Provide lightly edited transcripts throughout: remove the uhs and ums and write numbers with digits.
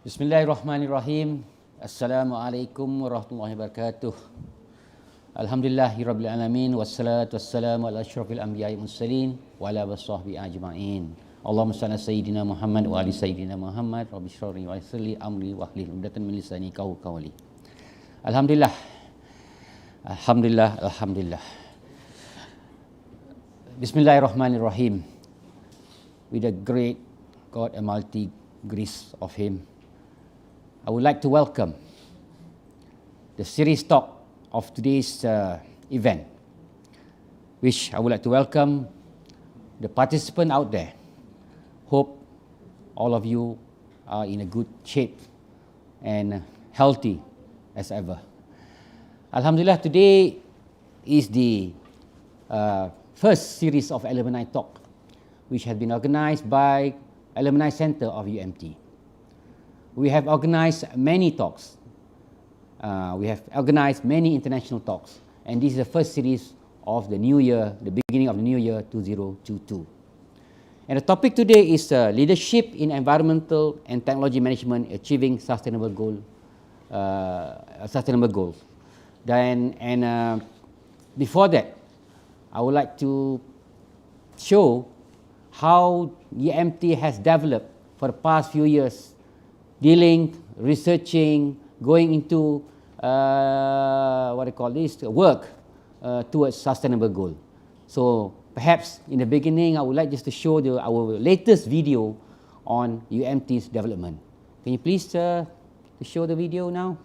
Bismillahirrahmanirrahim. Assalamualaikum warahmatullahi wabarakatuh. Alhamdulillahirabbil alamin wassalatu wassalamu ala asyrafil anbiya'i mursalin wa ala washabbihi ajma'in. Allahumma shalli ala sayyidina Muhammad wa ali sayyidina Muhammad. Rabbi shrah li wa yassir li amri wa hlul 'uqdatam min lisani yafqahu qawli. Alhamdulillah. Alhamdulillah. Bismillahirrahmanirrahim. With the great God Almighty grace of Him, I would like to welcome the series talk of today's event, which I would like to welcome the participants out there. Hope all of you are in a good shape and healthy as ever. Alhamdulillah, today is the first series of Alumni Talk, which has been organized by Alumni Center of UMT. We have organized many talks. We have organized many international talks, and this is the first series of the new year, the beginning of the new year 2022. And the topic today is leadership in environmental and technology management, achieving sustainable goals. Before that, I would like to show how UMT has developed for the past few years, researching, going into work towards sustainable goal. So perhaps in the beginning, I would like just to show our latest video on UMT's development. Can you please show the video now?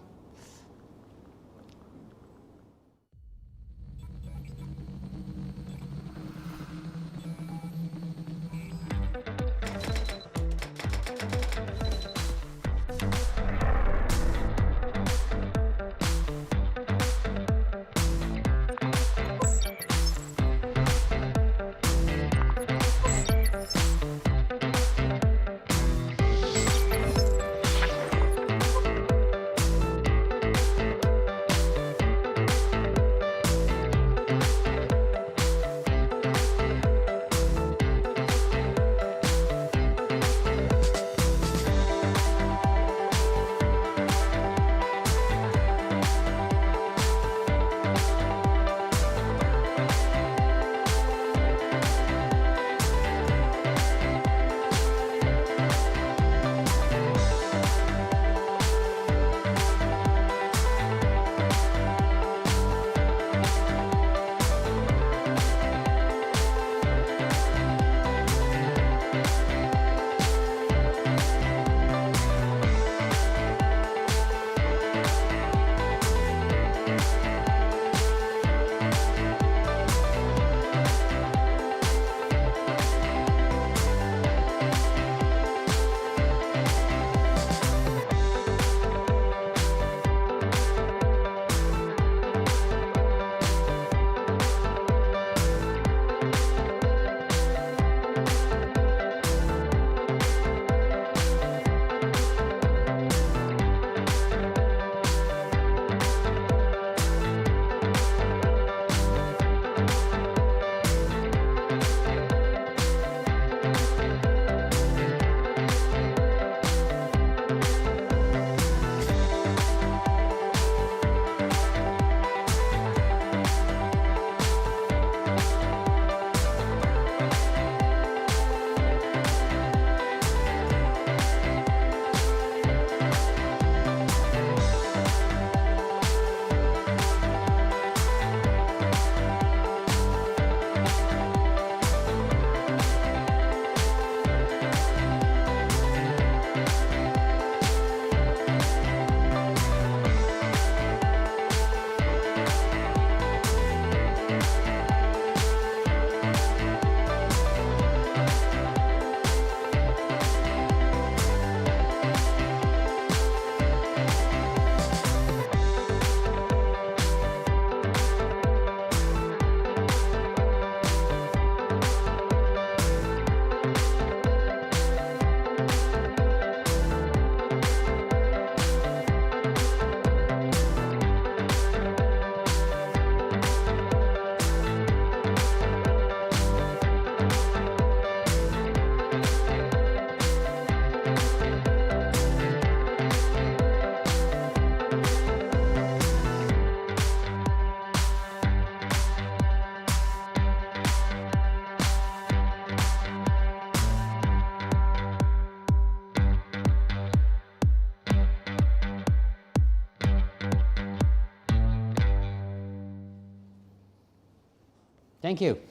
Thank you.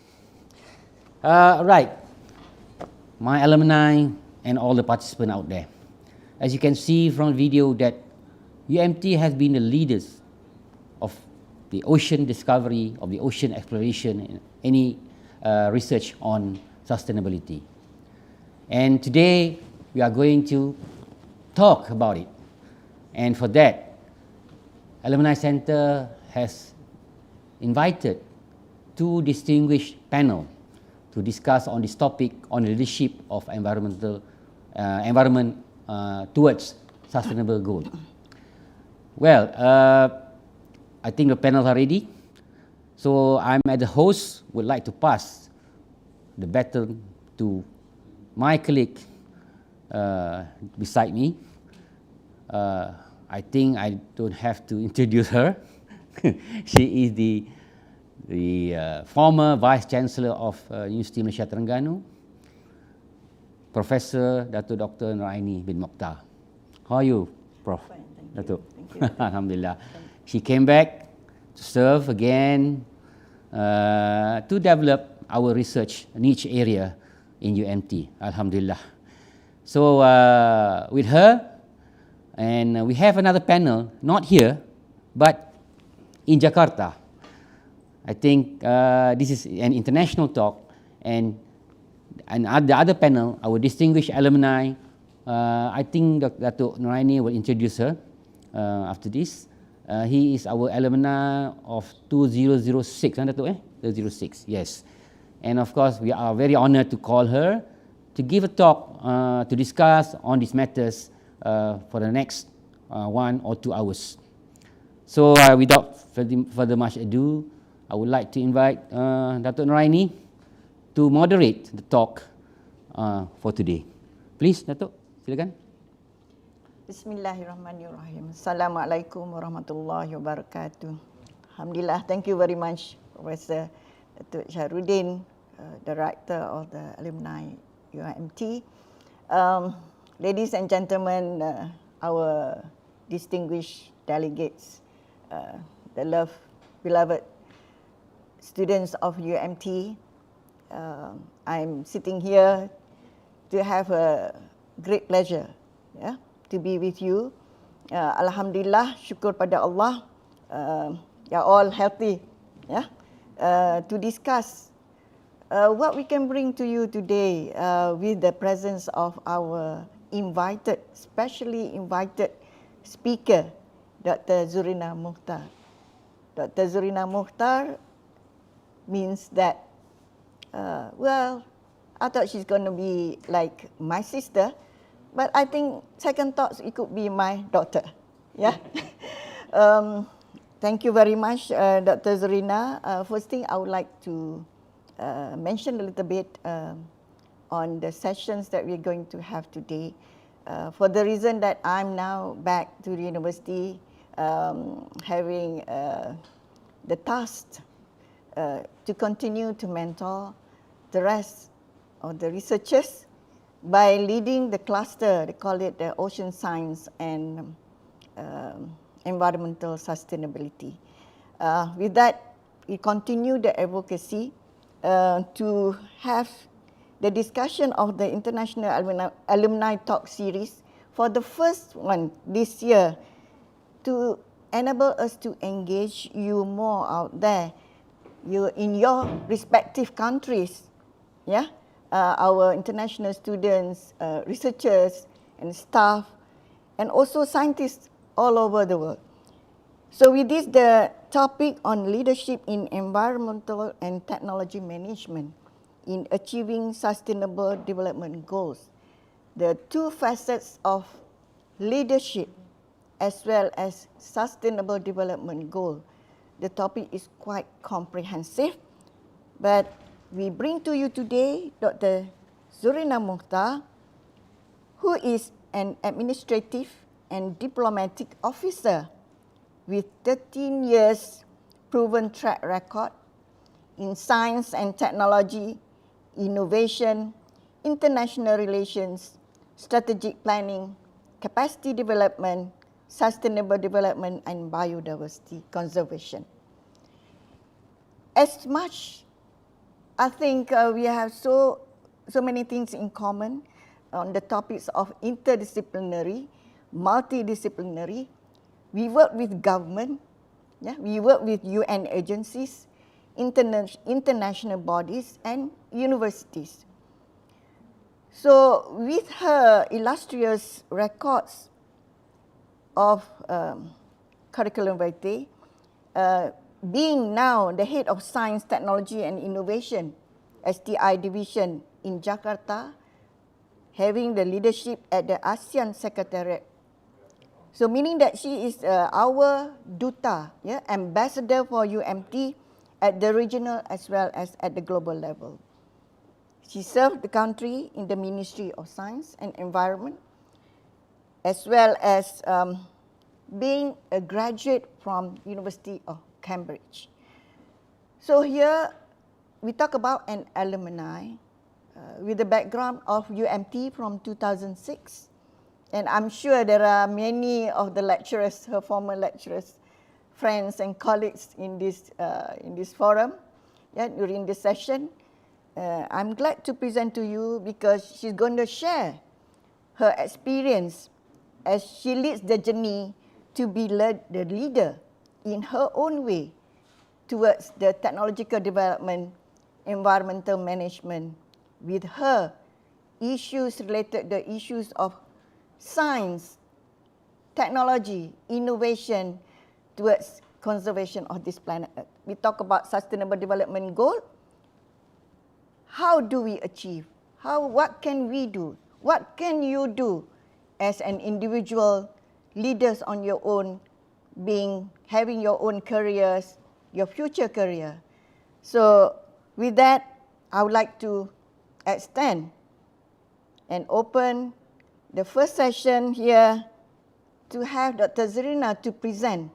Right, my alumni and all the participants out there. As you can see from the video that UMT has been the leaders of the ocean discovery, of the ocean exploration, and any research on sustainability. And today we are going to talk about it. And for that, Alumni Center has invited two distinguished panel to discuss on this topic on leadership of environment towards sustainable goal. Well, I think the panels are ready. So I'm as the host, would like to pass the baton to my colleague beside me. I think I don't have to introduce her. She is the former Vice Chancellor of Universiti Malaysia Terengganu, Professor Dato Dr. Aieni bin Mokhtar. How are you, Prof? Fine, thank Dato? you. Thank you. Alhamdulillah. She came back to serve again to develop our research niche area in UMT. Alhamdulillah. So with her, and we have another panel, not here, but in Jakarta. I think this is an international talk, and the other panel, our distinguished alumni, I think Dato Nuraini will introduce her after this. He is our alumni of 2006, Dato, 2006, yes. And of course, we are very honored to call her to give a talk to discuss on these matters for the next 1 or 2 hours. So without further much ado, I would like to invite Dato Nuraini to moderate the talk for today. Please, Dato, silakan. Bismillahirrahmanirrahim. Assalamualaikum warahmatullahi wabarakatuh. Alhamdulillah, thank you very much, Professor Dato Saharuddin, Director of the Alumni UMT. Ladies and gentlemen, our distinguished delegates, the beloved students of UMT, I'm sitting here to have a great pleasure, to be with you. Alhamdulillah, syukur pada Allah, you're all healthy, to discuss what we can bring to you today with the presence of our specially invited speaker, Dr. Zurina Mokhtar. Dr. Zurina Mokhtar means that, well, I thought she's going to be like my sister, but I think second thoughts, it could be my daughter. Yeah. Thank you very much, Dr. Zurina. First thing I would like to mention a little bit on the sessions that we're going to have today. For the reason that I'm now back to the university, having the task to continue to mentor the rest of the researchers by leading the cluster, they call it the Ocean Science and Environmental Sustainability. With that, we continue the advocacy to have the discussion of the International Alumni Talk Series for the first one this year to enable us to engage you more out there, you in your respective countries, our international students, researchers and staff, and also scientists all over the world. So with this, the topic on leadership in environmental and technology management in achieving sustainable development goals, the two facets of leadership as well as sustainable development goal. The topic is quite comprehensive, but we bring to you today Dr. Zurina Mokhtar, who is an administrative and diplomatic officer with 13 years proven track record in science and technology, innovation, international relations, strategic planning, capacity development, sustainable development, and biodiversity conservation. As much I think we have so many things in common on the topics of interdisciplinary, multidisciplinary. We work with government, yeah? We work with UN agencies, international bodies, and universities. So with her illustrious records of curriculum vitae, being now the head of Science, Technology and Innovation, STI division in Jakarta, having the leadership at the ASEAN Secretariat. So meaning that she is our duta, yeah, ambassador for UMT at the regional as well as at the global level. She served the country in the Ministry of Science and Environment, as well as being a graduate from University of Cambridge. So here we talk about an alumni with the background of UMT from 2006. And I'm sure there are many of the lecturers, her former lecturers, friends and colleagues in this forum, yeah, during this session. I'm glad to present to you because she's going to share her experience as she leads the journey to be the leader in her own way towards the technological development, environmental management, with her issues related to the issues of science, technology, innovation towards conservation of this planet Earth. We talk about sustainable development goal. How do we achieve? What can we do? What can you do as an individual, leaders on your own, having your own careers, your future career? So with that, I would like to extend and open the first session here to have Dr. Zurina to present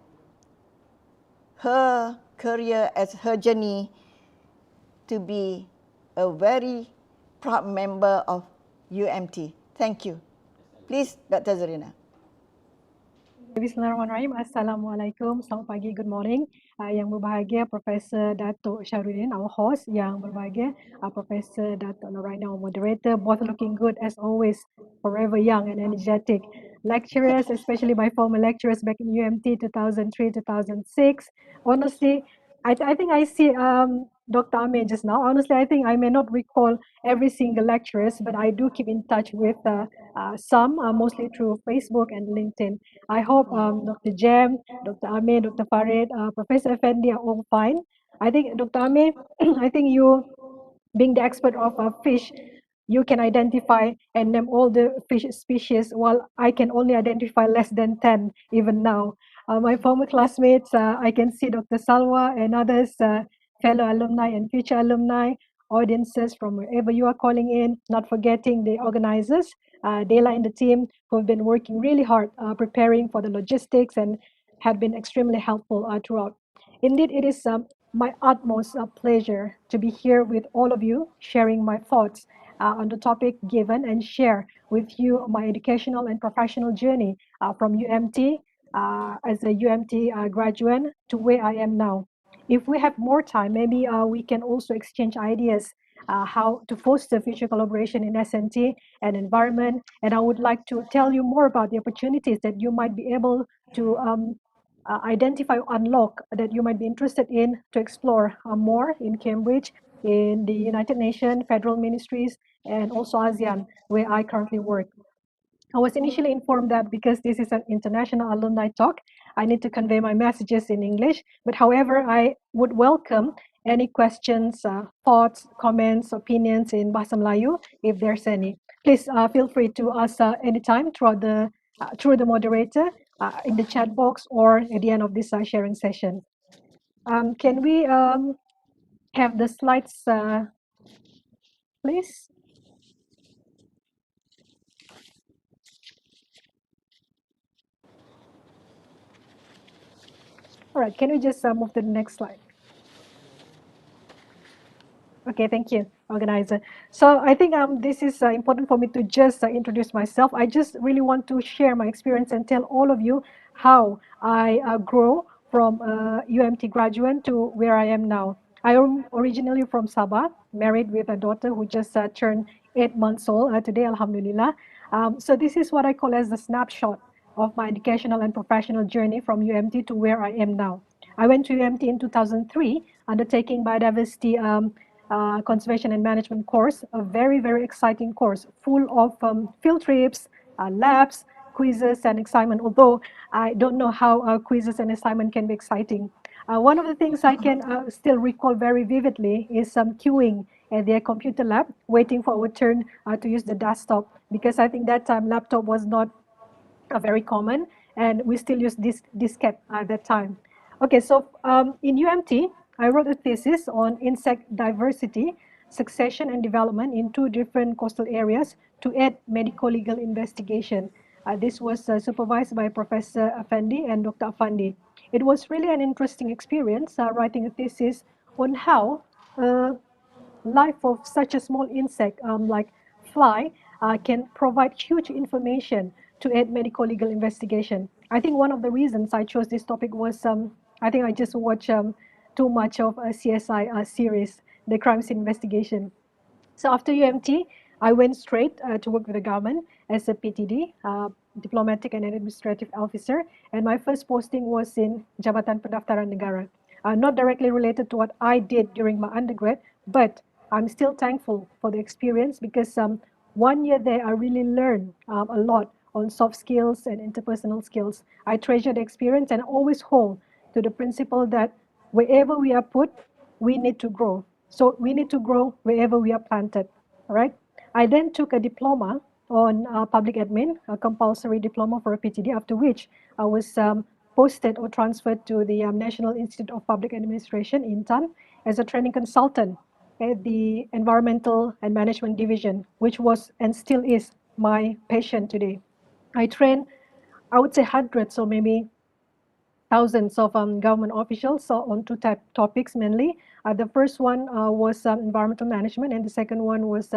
her career as her journey to be a very proud member of UMT. Thank you. Please, Dr. Zurina. Bismillahirrahmanirrahim. Assalamualaikum. Selamat pagi, good morning. Yang berbahagia Profesor Dato Saharuddin, our host. Yang berbahagia Profesor Dato right now, moderator. Both looking good as always, forever young and energetic. Lecturers, especially my former lecturers back in UMT 2003-2006. Honestly, I think I see Dr. Hamid just now. Honestly, I think I may not recall every single lecturers, but I do keep in touch with some, mostly through Facebook and LinkedIn. I hope Dr. Jem, Dr. Hamid, Dr. Farid, Professor Effendi are all fine. I think Dr. Hamid, I think you, being the expert of fish, you can identify and name all the fish species, while I can only identify less than 10 even now. My former classmates, I can see Dr. Salwa and others, fellow alumni and future alumni, audiences from wherever you are calling in, not forgetting the organizers, Dela and the team who have been working really hard preparing for the logistics and have been extremely helpful throughout. Indeed, it is my utmost pleasure to be here with all of you, sharing my thoughts on the topic given and share with you my educational and professional journey from UMT as a UMT graduate to where I am now. If we have more time, maybe we can also exchange ideas how to foster future collaboration in S&T and environment. And I would like to tell you more about the opportunities that you might be able to identify, unlock, that you might be interested in to explore more in Cambridge, in the United Nations, federal ministries, and also ASEAN, where I currently work. I was initially informed that because this is an international alumni talk, I need to convey my messages in English. But however, I would welcome any questions, thoughts, comments, opinions in Bahasa Melayu, if there's any. Please feel free to ask anytime through the moderator, in the chat box, or at the end of this sharing session. Can we have the slides, please? All right, can we just move to the next slide? Okay, thank you, organizer. So I think this is important for me to just introduce myself. I just really want to share my experience and tell all of you how I grow from UMT graduate to where I am now. I am originally from Sabah, married with a daughter who just turned 8 months old today, Alhamdulillah. So this is what I call as a snapshot of my educational and professional journey from UMT to where I am now. I went to UMT in 2003, undertaking biodiversity conservation and management course, a very, very exciting course, full of field trips, labs, quizzes, and excitement, although I don't know how quizzes and assignment can be exciting. One of the things I can still recall very vividly is queuing at their computer lab, waiting for our turn to use the desktop, because I think that time laptop was not very common, and we still use this diskette at that time. Okay, so in UMT, I wrote a thesis on insect diversity, succession and development in 2 different coastal areas to aid medico-legal investigation. This was supervised by Professor Effendi and Dr. Afandi. It was really an interesting experience writing a thesis on how life of such a small insect like fly can provide huge information to aid medical legal investigation. I think one of the reasons I chose this topic was I think I just watched too much of a CSI series, the crime scene investigation. So after UMT, I went straight to work with the government as a PTD, diplomatic and administrative officer, and my first posting was in Jabatan Pendaftaran Negara. Not directly related to what I did during my undergrad, but I'm still thankful for the experience because 1 year there, I really learned a lot on soft skills and interpersonal skills. I treasure the experience and always hold to the principle that wherever we are put, we need to grow. So we need to grow wherever we are planted, all right? I then took a diploma on public admin, a compulsory diploma for a PTD, after which I was posted or transferred to the National Institute of Public Administration, INTAN, as a training consultant at the Environmental and Management Division, which was and still is my passion today. I train, I would say hundreds or maybe thousands of government officials on 2 topics mainly. The first one was environmental management, and the second one was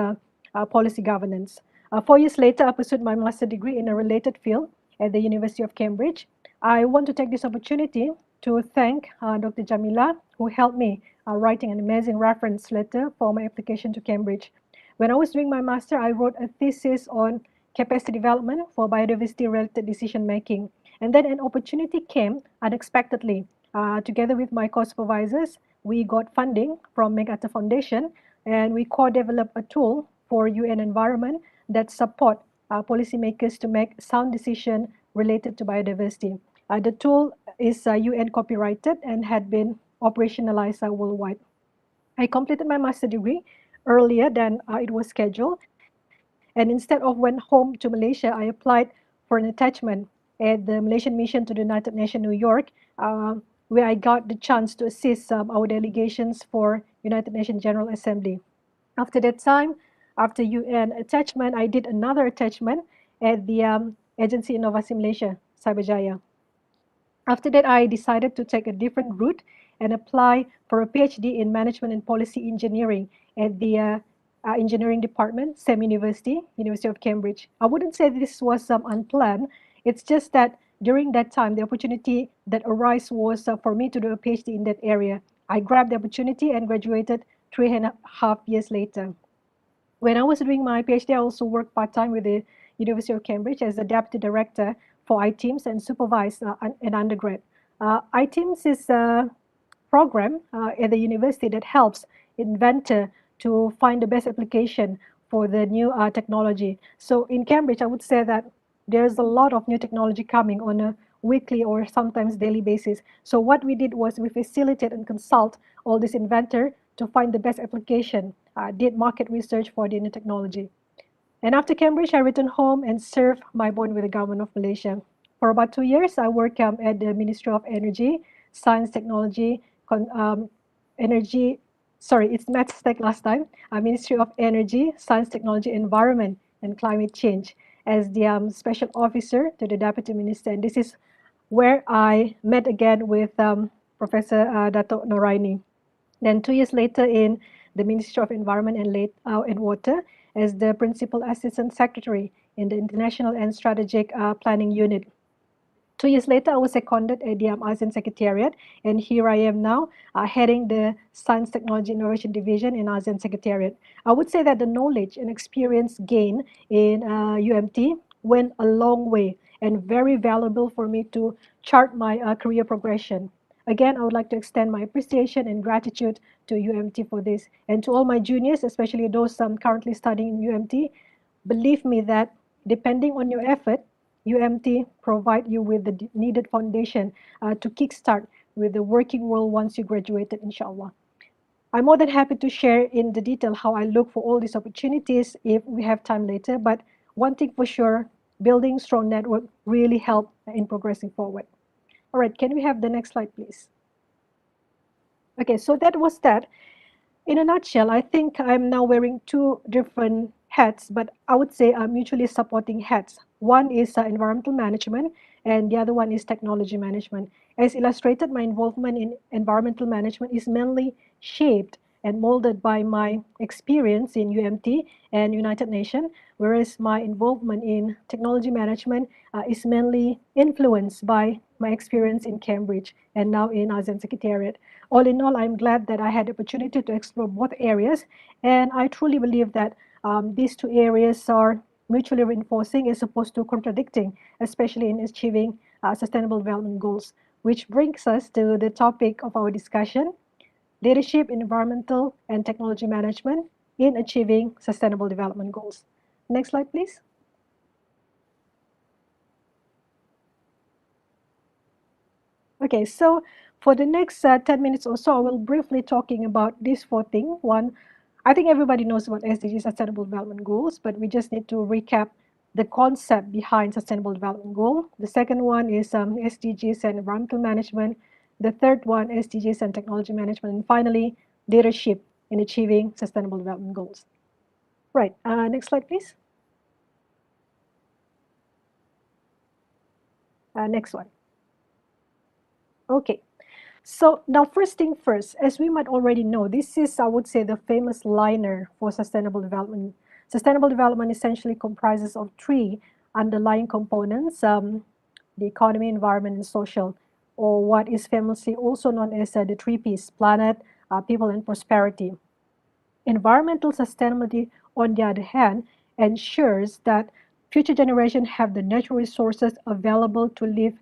policy governance. 4 years later, I pursued my master's degree in a related field at the University of Cambridge. I want to take this opportunity to thank Dr. Jamila, who helped me writing an amazing reference letter for my application to Cambridge. When I was doing my master, I wrote a thesis on capacity development for biodiversity-related decision making. And then an opportunity came unexpectedly. Together with my co-supervisors, we got funding from MacArthur Foundation, and we co-developed a tool for UN environment that support policymakers to make sound decisions related to biodiversity. The tool is UN copyrighted and had been operationalized worldwide. I completed my master's degree earlier than it was scheduled, and instead of went home to Malaysia, I applied for an attachment at the Malaysian mission to the United Nations, New York, where I got the chance to assist our delegations for United Nations General Assembly. After that time, after UN attachment, I did another attachment at the Agency Inovasi Malaysia, Cyberjaya. After that, I decided to take a different route and apply for a PhD in Management and Policy Engineering at the Engineering Department, same university, University of Cambridge. I wouldn't say this was unplanned. It's just that during that time, the opportunity that arose was for me to do a PhD in that area. I grabbed the opportunity and graduated 3.5 years later. When I was doing my PhD, I also worked part-time with the University of Cambridge as a deputy director for iTeams and supervised an undergrad. iTeams is a program at the university that helps inventor to find the best application for the new technology. So in Cambridge, I would say that there's a lot of new technology coming on a weekly or sometimes daily basis. So what we did was we facilitate and consult all this inventor to find the best application, did market research for the new technology. And after Cambridge, I returned home and served my bond with the government of Malaysia. For about 2 years, I worked at the Ministry of Energy, Science, Technology, it's MathStech last time, Ministry of Energy, Science, Technology, Environment, and Climate Change as the Special Officer to the Deputy Minister. And this is where I met again with Professor Dato Noraini. Then 2 years later in the Ministry of Environment and Water as the Principal Assistant Secretary in the International and Strategic Planning Unit. 2 years later, I was seconded at the ASEAN Secretariat, and here I am now heading the Science, Technology, Innovation Division in ASEAN Secretariat. I would say that the knowledge and experience gained in UMT went a long way and very valuable for me to chart my career progression. Again, I would like to extend my appreciation and gratitude to UMT for this. And to all my juniors, especially those currently studying in UMT, believe me that depending on your effort, UMT provide you with the needed foundation to kickstart with the working world once you graduated, inshallah. I'm more than happy to share in the detail how I look for all these opportunities if we have time later, but one thing for sure, building strong network really help in progressing forward. All right, can we have the next slide, please? Okay, so that was that. In a nutshell, I think I'm now wearing two different hats, but I would say are mutually supporting hats. One is environmental management, and the other one is technology management. As illustrated, my involvement in environmental management is mainly shaped and molded by my experience in UMT and United Nations, whereas my involvement in technology management is mainly influenced by my experience in Cambridge and now in ASEAN Secretariat. All in all, I'm glad that I had the opportunity to explore both areas, and I truly believe that these two areas are mutually reinforcing as opposed to contradicting, especially in achieving sustainable development goals, which brings us to the topic of our discussion, leadership in environmental and technology management in achieving sustainable development goals. Next slide, please. Okay, so for the next 10 minutes or so, I will briefly talking about these four things. One, I think everybody knows about SDGs, Sustainable Development Goals, but we just need to recap the concept behind Sustainable Development Goal. The second one is SDGs and environmental management. The third one, SDGs and technology management. And finally, leadership in achieving Sustainable Development Goals. Right, next slide, please. Next one. Okay. So now first thing first, as we might already know, this is, I would say, the famous liner for sustainable development. Sustainable development essentially comprises of three underlying components, the economy, environment, and social, or what is famously also known as the three Ps, planet, people, and prosperity. Environmental sustainability, on the other hand, ensures that future generations have the natural resources available to live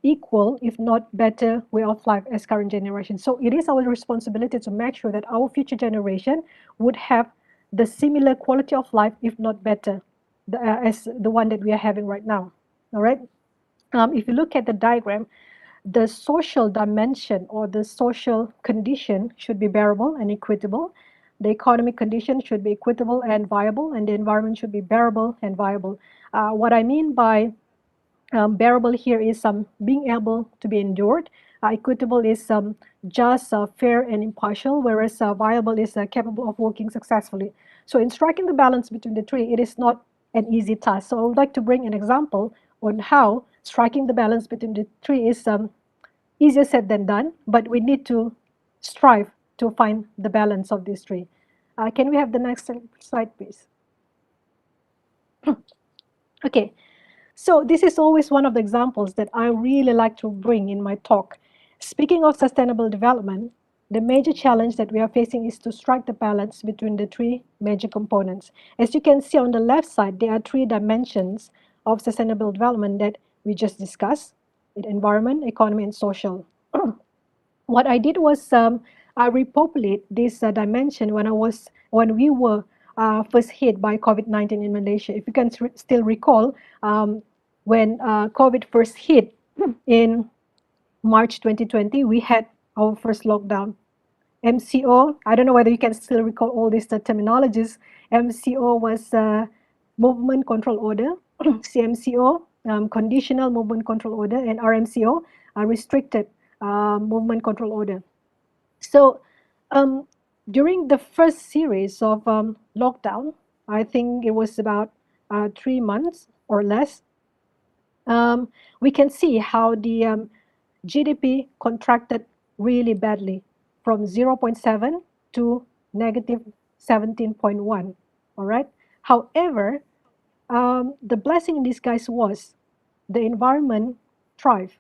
equal, if not better, way of life as current generation. So it is our responsibility to make sure that our future generation would have the similar quality of life, if not better, as the one that we are having right now. All right. If you look at the diagram, the social dimension or the social condition should be bearable and equitable. The economic condition should be equitable and viable, and the environment should be bearable and viable. What I mean by bearable here is being able to be endured. Equitable is just, fair, and impartial, whereas viable is capable of working successfully. So in striking the balance between the three, it is not an easy task. So I would like to bring an example on how striking the balance between the three is easier said than done, but we need to strive to find the balance of these three. Can we have the next slide, please? Okay. So this is always one of the examples that I really like to bring in my talk. Speaking of sustainable development, the major challenge that we are facing is to strike the balance between the three major components. As you can see on the left side, there are three dimensions of sustainable development that we just discussed: environment, economy, and social. What I did was I repopulate this dimension when we were first hit by COVID-19 in Malaysia. If you can still recall, when COVID first hit in March 2020, we had our first lockdown. MCO, I don't know whether you can still recall all these terminologies. MCO was Movement Control Order, CMCO, Conditional Movement Control Order, and RMCO, Restricted Movement Control Order. So during the first series of lockdown, I think it was about 3 months or less, we can see how the GDP contracted really badly from 0.7 to negative 17.1. All right. However, the blessing in disguise was the environment thrive.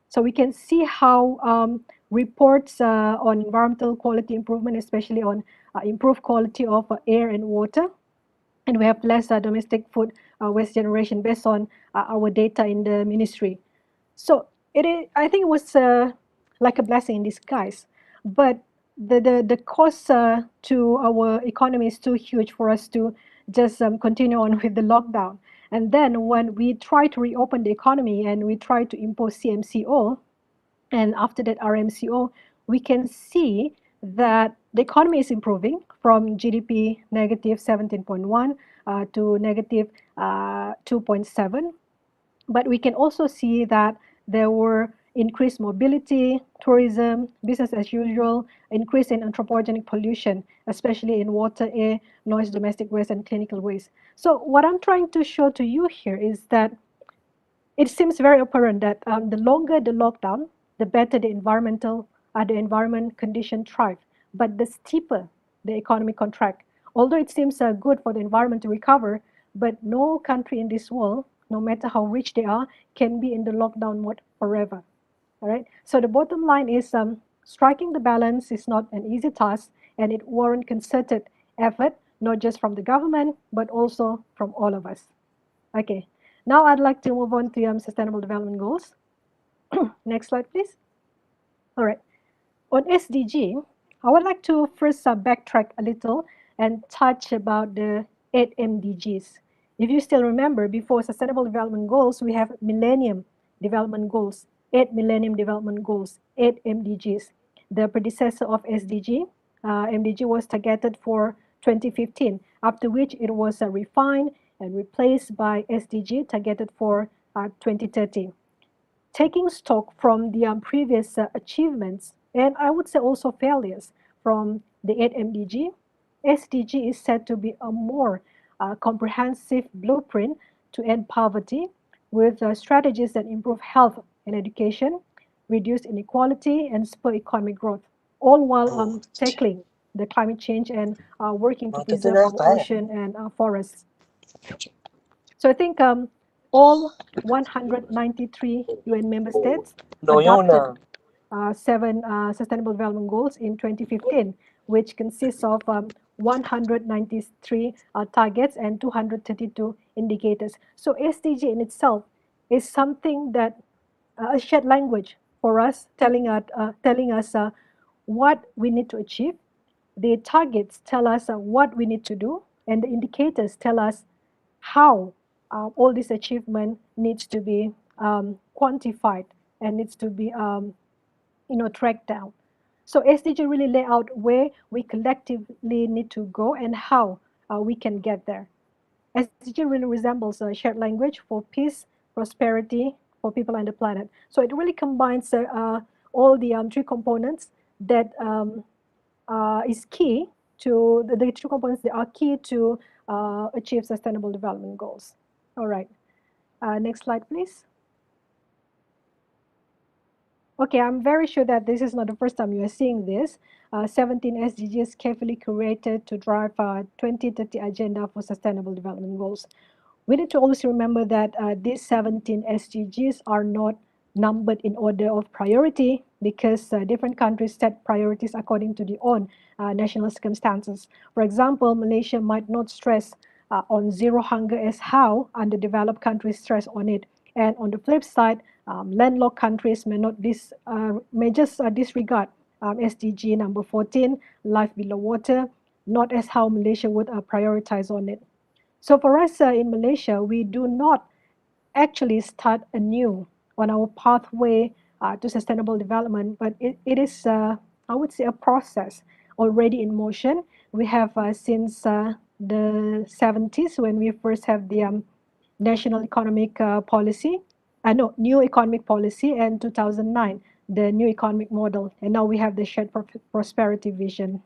So we can see how reports on environmental quality improvement, especially on improved quality of air and water, and we have less domestic food waste generation based on our data in the ministry. So I think it was like a blessing in disguise, but the cost to our economy is too huge for us to just continue on with the lockdown. And then when we try to reopen the economy and we try to impose CMCO, and after that RMCO, we can see that the economy is improving from GDP negative 17.1 to negative 2.7. But we can also see that there were increased mobility, tourism, business as usual, increase in anthropogenic pollution, especially in water, air, noise, domestic waste, and clinical waste. So what I'm trying to show to you here is that it seems very apparent that the longer the lockdown, the better the environment condition thrive. But the steeper the economic contract. Although it seems good for the environment to recover, but no country in this world, no matter how rich they are, can be in the lockdown mode forever. All right. So the bottom line is striking the balance is not an easy task, and it warrants concerted effort, not just from the government, but also from all of us. Okay. Now I'd like to move on to Sustainable Development Goals. Next slide, please. All right. On SDG, I would like to first backtrack a little and touch about the 8 MDGs. If you still remember, before Sustainable Development Goals, we have Millennium Development Goals, 8 Millennium Development Goals, 8 MDGs. The predecessor of SDG, MDG was targeted for 2015, after which it was refined and replaced by SDG targeted for 2030. Taking stock from the previous achievements, and I would say also failures from the 8 MDG, SDG is said to be a more comprehensive blueprint to end poverty with strategies that improve health and education, reduce inequality, and spur economic growth, all while tackling the climate change and working to preserve our ocean and forests. So I think all 193 UN member states adopted 7 Sustainable Development Goals in 2015, which consists of 193 targets and 232 indicators. So SDG in itself is something that a shared language for us, telling us what we need to achieve. The targets tell us what we need to do, and the indicators tell us how all this achievement needs to be quantified and needs to be tracked down. So SDG really lay out where we collectively need to go and how we can get there. SDG really resembles a shared language for peace, prosperity for people and the planet. So it really combines all the 3 components that is key to the 3 components that are key to achieve Sustainable Development Goals. All right. Next slide, please. Okay, I'm very sure that this is not the first time you are seeing this. 17 SDGs carefully curated to drive 2030 agenda for Sustainable Development Goals. We need to always remember that these 17 SDGs are not numbered in order of priority because different countries set priorities according to their own national circumstances. For example, Malaysia might not stress on zero hunger as how underdeveloped countries stress on it. And on the flip side, landlocked countries may just disregard SDG number 14, life below water, not as how Malaysia would prioritize on it. So for us in Malaysia, we do not actually start anew on our pathway to sustainable development, but it is, I would say, a process already in motion. We have since the 70s when we first have the National Economic Policy, New Economic Policy, and 2009, the New Economic Model, and now we have the Shared Prosperity Vision.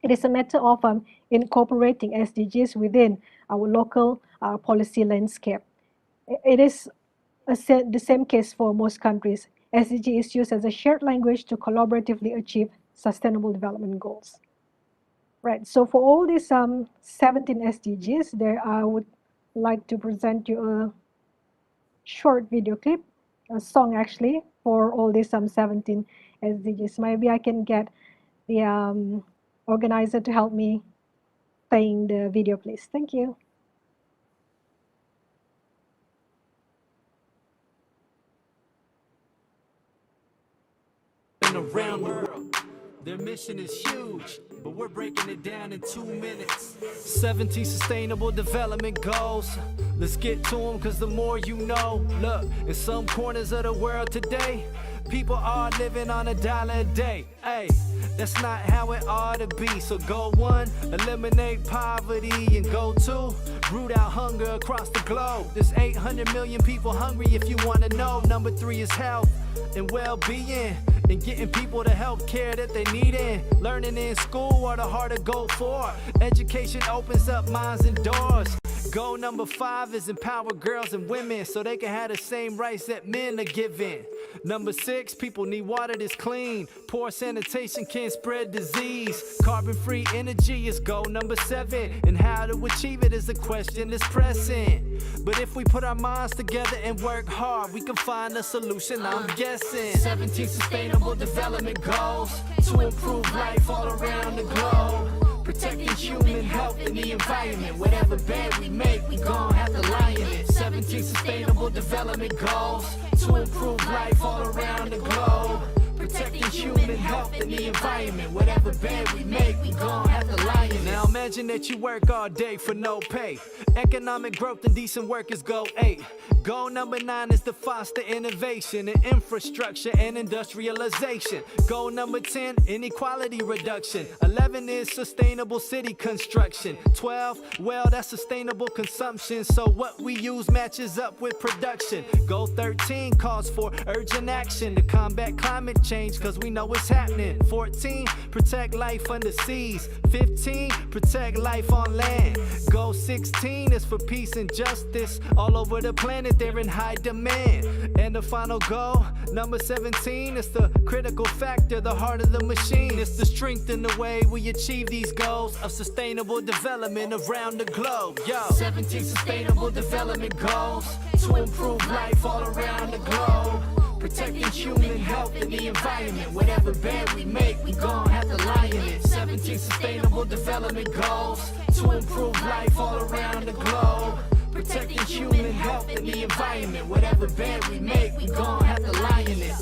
It is a matter of incorporating SDGs within our local policy landscape. It is the same case for most countries. SDG is used as a shared language to collaboratively achieve sustainable development goals. Right, so for all these 17 SDGs, I would like to present you a short video clip song actually for all these 17 SDGs. Maybe I can get the organizer to help me playing the video, please. Thank you. Around the world. Their mission is huge, but we're breaking it down in 2 minutes. 17 sustainable development goals. Let's get to them, cause the more you know. Look, in some corners of the world today, people are living on $1 a day. Hey, that's not how it ought to be. So go 1, eliminate poverty, and go 2, root out hunger across the globe. There's 800 million people hungry if you want to know. Number 3 is health and well-being, and getting people the health care that they need in. Learning in school are the hard to go for. Education opens up minds and doors. Goal number 5 is empower girls and women so they can have the same rights that men are given. Number 6, people need water that's clean. Poor sanitation can spread disease. Carbon-free energy is goal number 7, and how to achieve it is a question that's pressing. But if we put our minds together and work hard, we can find a solution, I'm guessing. 17 sustainable development goals to improve life all around the globe. Protecting human health and the environment. Whatever bed we make, we gon' have to lie in it. 17 sustainable development goals to improve life all around the globe. Protecting human health and the environment. Whatever bed we make, we gon' have to lie in it. Now imagine that you work all day for no pay. Economic growth and decent work is goal 8. Goal number 9 is to foster innovation in infrastructure and industrialization. Goal number 10, inequality reduction. 11 is sustainable city construction. 12, well, that's sustainable consumption. So what we use matches up with production. Goal 13 calls for urgent action to combat climate change, cause we know it's happening. 14, protect life under seas. 15, protect life on land. Goal 16 is for peace and justice. All over the planet they're in high demand. And the final goal, number 17, is the critical factor, the heart of the machine. It's the strength in the way we achieve these goals of sustainable development around the globe. Yo, 17 sustainable development goals to improve life all around the globe. Protecting human health and the environment. Whatever bed we make, we gon' have to lie in it. 17 sustainable development goals to improve life all around the globe. Protecting human health and the environment. Whatever bed we make, we gon' have to lie in it.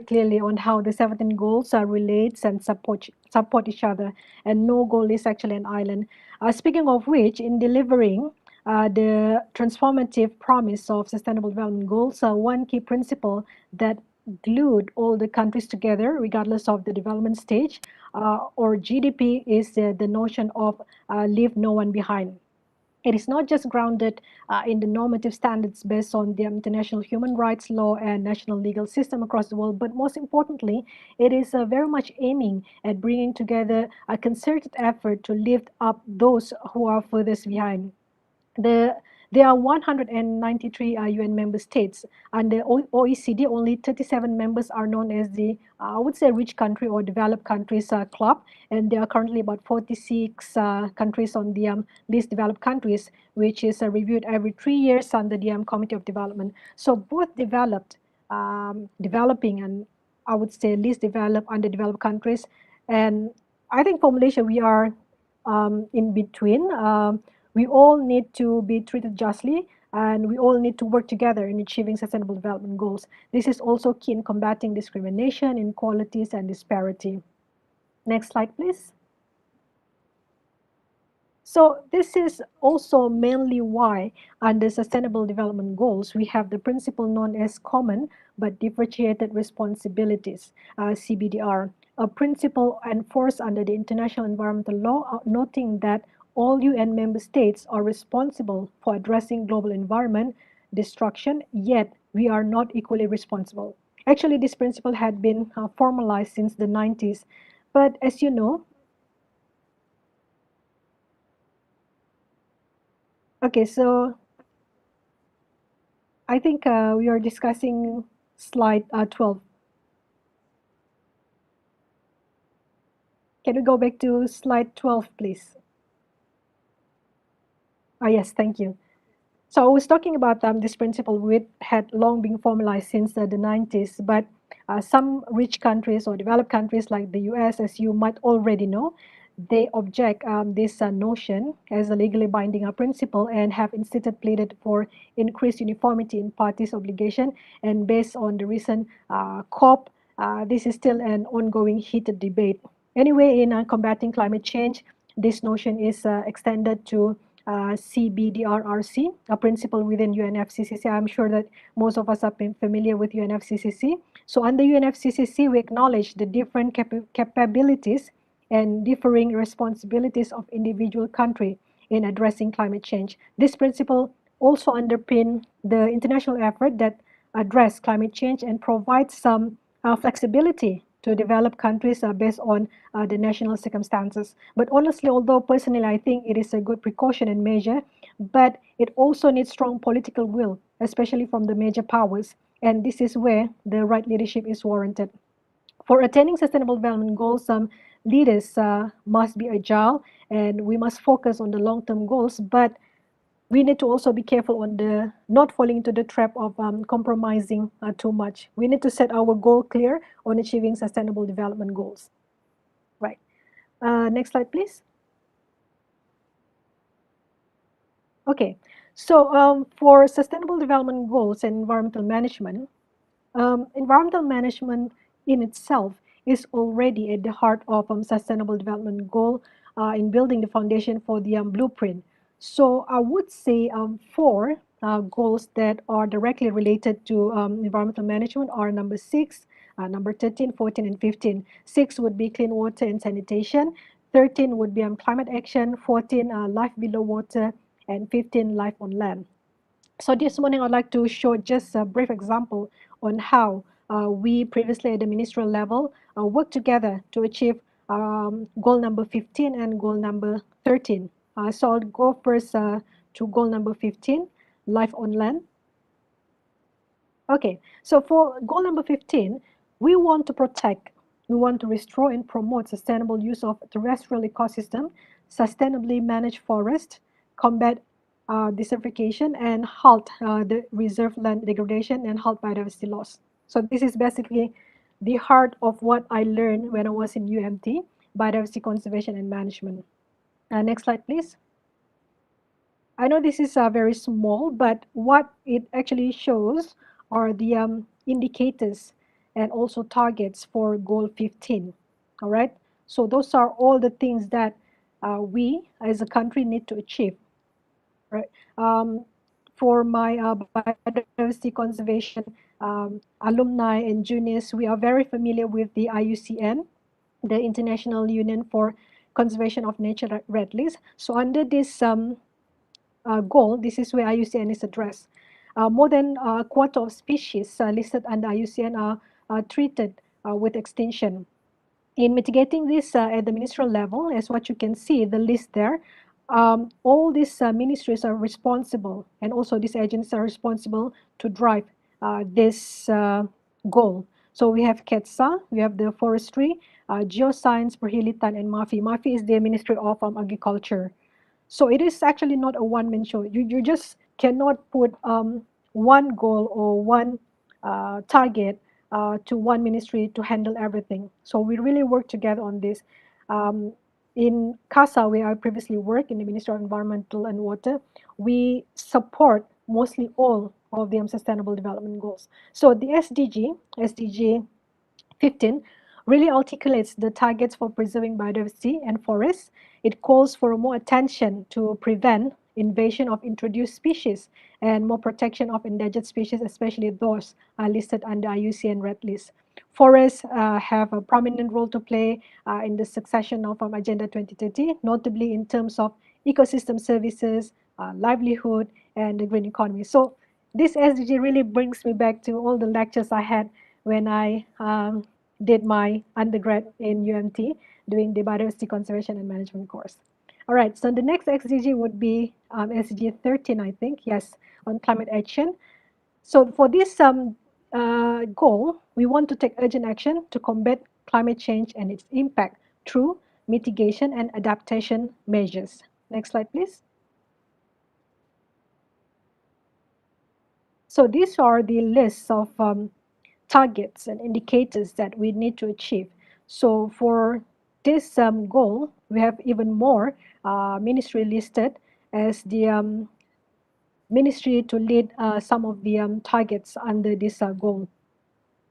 Clearly on how the 17 goals relates and support each other, and no goal is actually an island. Speaking of which, in delivering the transformative promise of Sustainable Development Goals, one key principle that glued all the countries together, regardless of the development stage or GDP, is the notion of leave no one behind. It is not just grounded in the normative standards based on the international human rights law and national legal system across the world, but most importantly, it is very much aiming at bringing together a concerted effort to lift up those who are furthest behind. There are 193 UN member states, and the OECD, only 37 members are known as the, I would say, rich country or developed countries club, and there are currently about 46 countries on the least developed countries, which is reviewed every 3 years under the Committee of Development. So both developed, developing, and I would say least developed, underdeveloped countries, and I think for Malaysia, we are in between. We all need to be treated justly, and we all need to work together in achieving sustainable development goals. This is also key in combating discrimination, inequalities, and disparity. Next slide, please. So this is also mainly why under Sustainable Development Goals, we have the principle known as Common but Differentiated Responsibilities, CBDR, a principle enforced under the International Environmental Law, noting that all UN member states are responsible for addressing global environment destruction, yet we are not equally responsible. Actually, this principle had been formalized since the 90s, but as you know, okay, so I think we are discussing slide 12. Can we go back to slide 12, please? Yes, thank you. So I was talking about this principle which had long been formalized since the 90s, but some rich countries or developed countries like the US, as you might already know, they object this notion as a legally binding principle and have instead pleaded for increased uniformity in parties' obligation. And based on the recent COP, this is still an ongoing heated debate. Anyway, in combating climate change, this notion is extended to CBDRRC, a principle within UNFCCC. I'm sure that most of us are familiar with UNFCCC. So under UNFCCC, we acknowledge the different capabilities and differing responsibilities of individual country in addressing climate change. This principle also underpins the international effort that address climate change and provides some flexibility to develop countries based on the national circumstances. But honestly, although personally I think it is a good precaution and measure, but it also needs strong political will, especially from the major powers. And this is where the right leadership is warranted. For attaining sustainable development goals, some leaders must be agile and we must focus on the long-term goals, but we need to also be careful on the not falling into the trap of compromising too much. We need to set our goal clear on achieving sustainable development goals. Right. Next slide, please. Okay. So for sustainable development goals and environmental management in itself is already at the heart of sustainable development goal in building the foundation for the blueprint. So I would say four goals that are directly related to environmental management are number 6, number 13, 14, and 15. 6 would be clean water and sanitation. 13 would be climate action. 14, life below water. And 15, life on land. So this morning, I'd like to show just a brief example on how we previously at the ministerial level worked together to achieve goal number 15 and goal number 13. So I'll go first to goal number 15, life on land. Okay, so for goal number 15, we want to protect, we want to restore and promote sustainable use of terrestrial ecosystem, sustainably manage forest, combat desertification, and halt the reserve land degradation and halt biodiversity loss. So this is basically the heart of what I learned when I was in UMT, biodiversity conservation and management. Next slide, please. I know this is very small, but what it actually shows are the indicators and also targets for goal 15. All right. So those are all the things that we as a country need to achieve. Right. For my biodiversity conservation alumni and juniors, we are very familiar with the IUCN, the International Union for Conservation of Nature Red List. So under this goal, this is where IUCN is addressed. More than a quarter of species listed under IUCN are treated with extinction. In mitigating this at the ministerial level, as what you can see, the list there, all these ministries are responsible, and also these agencies are responsible to drive this goal. So we have KETSA, we have the Forestry, Geoscience, Perhilitan, and MAFI. MAFI is the Ministry of Agriculture. So it is actually not a one-man show. You just cannot put one goal or one target to one ministry to handle everything. So we really work together on this. In CASA, where I previously worked in the Ministry of Environmental and Water, we support mostly all of the sustainable development goals. So the SDG 15, really articulates the targets for preserving biodiversity and forests. It calls for more attention to prevent invasion of introduced species and more protection of endangered species, especially those listed under IUCN Red List. Forests have a prominent role to play in the succession of Agenda 2030, notably in terms of ecosystem services, livelihood, and the green economy. So this SDG really brings me back to all the lectures I had when I did my undergrad in UMT doing the biodiversity conservation and management course. All right, so the next SDG would be SDG 13, I think, yes, on climate action. So for this goal, we want to take urgent action to combat climate change and its impact through mitigation, and adaptation measures. Next slide, please. So these are the lists of targets and indicators that we need to achieve. So for this goal, we have even more ministry listed as the ministry to lead some of the targets under this goal.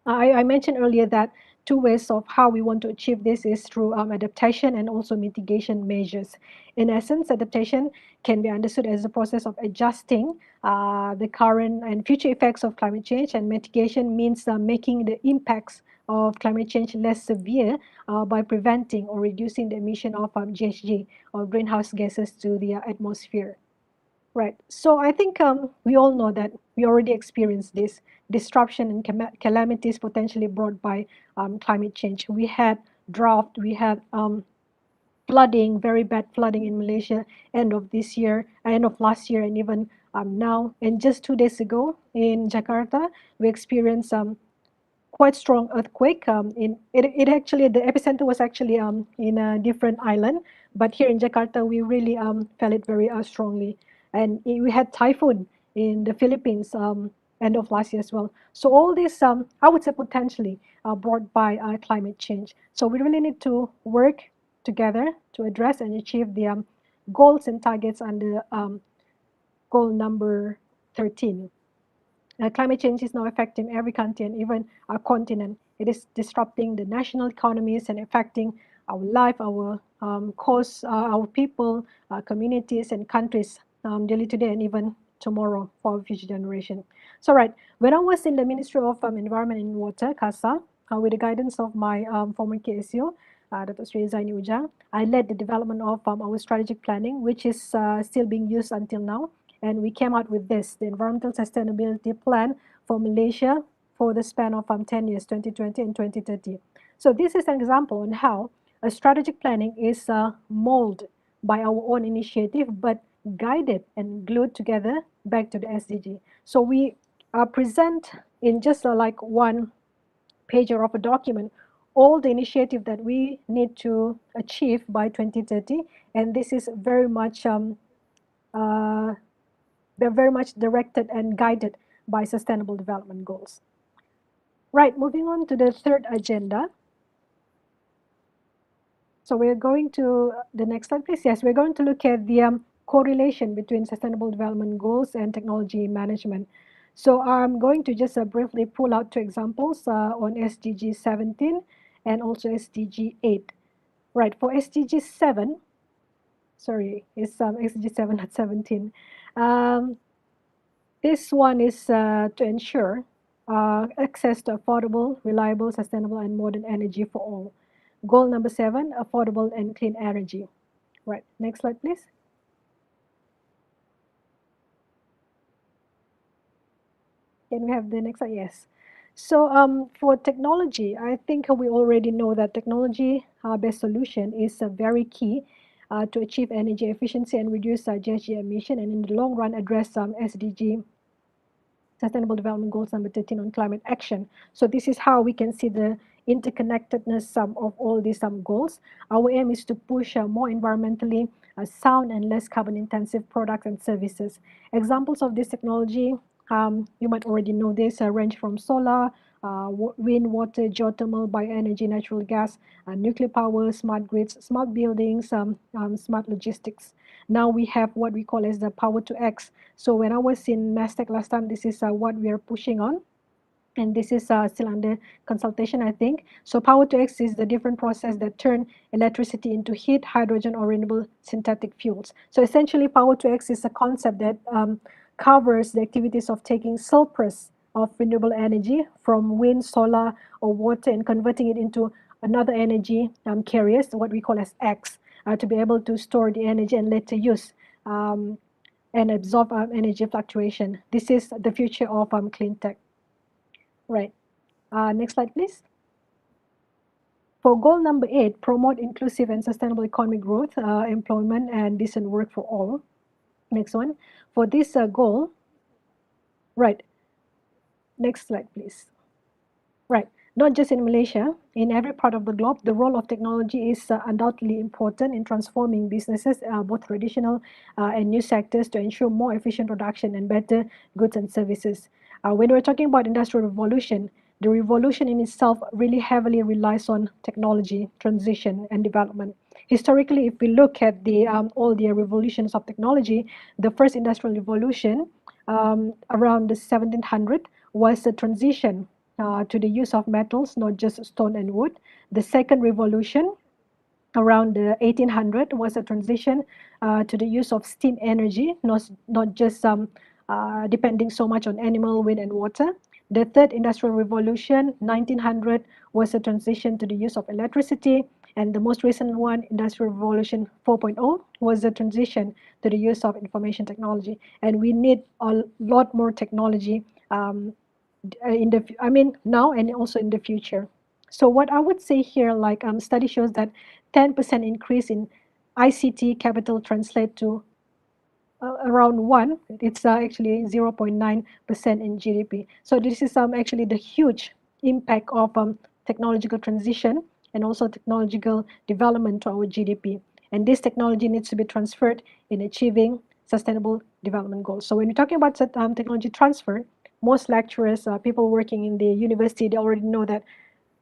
I mentioned earlier that two ways of how we want to achieve this is through adaptation and also mitigation measures. In essence, adaptation can be understood as a process of adjusting the current and future effects of climate change, and mitigation means making the impacts of climate change less severe by preventing or reducing the emission of GHG or greenhouse gases to the atmosphere. Right. So I think we all know that we already experienced this disruption and calamities potentially brought by climate change. We had drought, we had flooding, very bad flooding in Malaysia, end of last year, and even now. And just 2 days ago in Jakarta, we experienced quite strong earthquake. It actually, the epicenter was actually in a different island, but here in Jakarta, we really felt it very strongly. And we had typhoon in the Philippines end of last year as well. So all this, I would say, potentially brought by climate change. So we really need to work together to address and achieve the goals and targets under goal number 13. Climate change is now affecting every country and even our continent. It is disrupting the national economies and affecting our life, our costs, our people, communities, and countries daily today and even tomorrow for our future generation. So, right, when I was in the Ministry of Environment and Water, CASA, with the guidance of my former KSU, Dato Zaini Ujang, I led the development of our strategic planning, which is still being used until now. And we came out with this, the Environmental Sustainability Plan for Malaysia for the span of 10 years, 2020 and 2030. So this is an example on how a strategic planning is molded by our own initiative, but guided and glued together back to the SDG. So we present in just like one page of a document all the initiative that we need to achieve by 2030, and this is very much they're very much directed and guided by Sustainable Development Goals. Right, moving on to the third agenda. So we're going to, the next slide please. Yes, we're going to look at the correlation between Sustainable Development Goals and technology management. So I'm going to just briefly pull out two examples on SDG 17 and also SDG 8. Right, for SDG 7, sorry, it's SDG 7 not 17. This one is to ensure access to affordable, reliable, sustainable, and modern energy for all. Goal number 7, affordable and clean energy. Right, next slide, please. Can we have the next slide? Yes. So for technology, I think we already know that technology-based solution is very key to achieve energy efficiency and reduce GHG emission, and in the long run address SDG, Sustainable Development Goals number 13 on climate action. So this is how we can see the interconnectedness of all these goals. Our aim is to push more environmentally sound and less carbon intensive products and services. Examples of this technology, you might already know this, range from solar, wind, water, geothermal, bioenergy, natural gas, nuclear power, smart grids, smart buildings, smart logistics. Now we have what we call as the Power to X. So when I was in Mastec last time, this is what we are pushing on. And this is still under consultation, I think. So Power to X is the different process that turn electricity into heat, hydrogen, or renewable synthetic fuels. So essentially, Power to X is a concept that covers the activities of taking surplus of renewable energy from wind, solar, or water and converting it into another energy carriers, what we call as X, to be able to store the energy and later use and absorb energy fluctuation. This is the future of clean tech. Right. Next slide, please. For goal number 8, promote inclusive and sustainable economic growth, employment, and decent work for all. Next one. For this goal, right. Next slide, please. Right. not just in Malaysia, in every part of the globe, the role of technology is undoubtedly important in transforming businesses, both traditional and new sectors, to ensure more efficient production and better goods and services. When we're talking about industrial revolution, the revolution in itself really heavily relies on technology, transition, and development. Historically, if we look at all the revolutions of technology, the first industrial revolution around the 1700 was a transition to the use of metals, not just stone and wood. The second revolution around the 1800 was a transition to the use of steam energy, not just depending so much on animal, wind, and water. The third industrial revolution, 1900, was a transition to the use of electricity. And the most recent one, Industrial Revolution 4.0, was a transition to the use of information technology. And we need a lot more technology now and also in the future. So what I would say here, like study shows that 10% increase in ICT capital translate to around 1. It's actually 0.9% in GDP. So this is actually the huge impact of technological transition and also technological development to our GDP. And this technology needs to be transferred in achieving sustainable development goals. So when you're talking about technology transfer, most lecturers, people working in the university, they already know that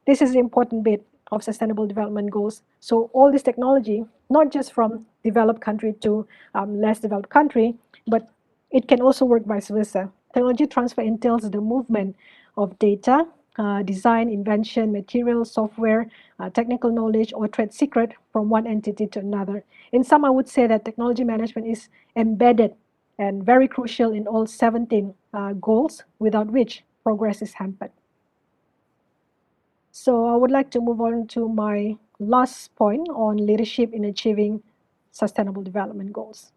this is the important bit of sustainable development goals. So all this technology, not just from developed country to less developed country, but it can also work vice versa. Technology transfer entails the movement of data, design, invention, material, software, technical knowledge, or trade secret from one entity to another. In sum, I would say that technology management is embedded and very crucial in all 17 goals, without which progress is hampered. So I would like to move on to my last point on leadership in achieving sustainable development goals.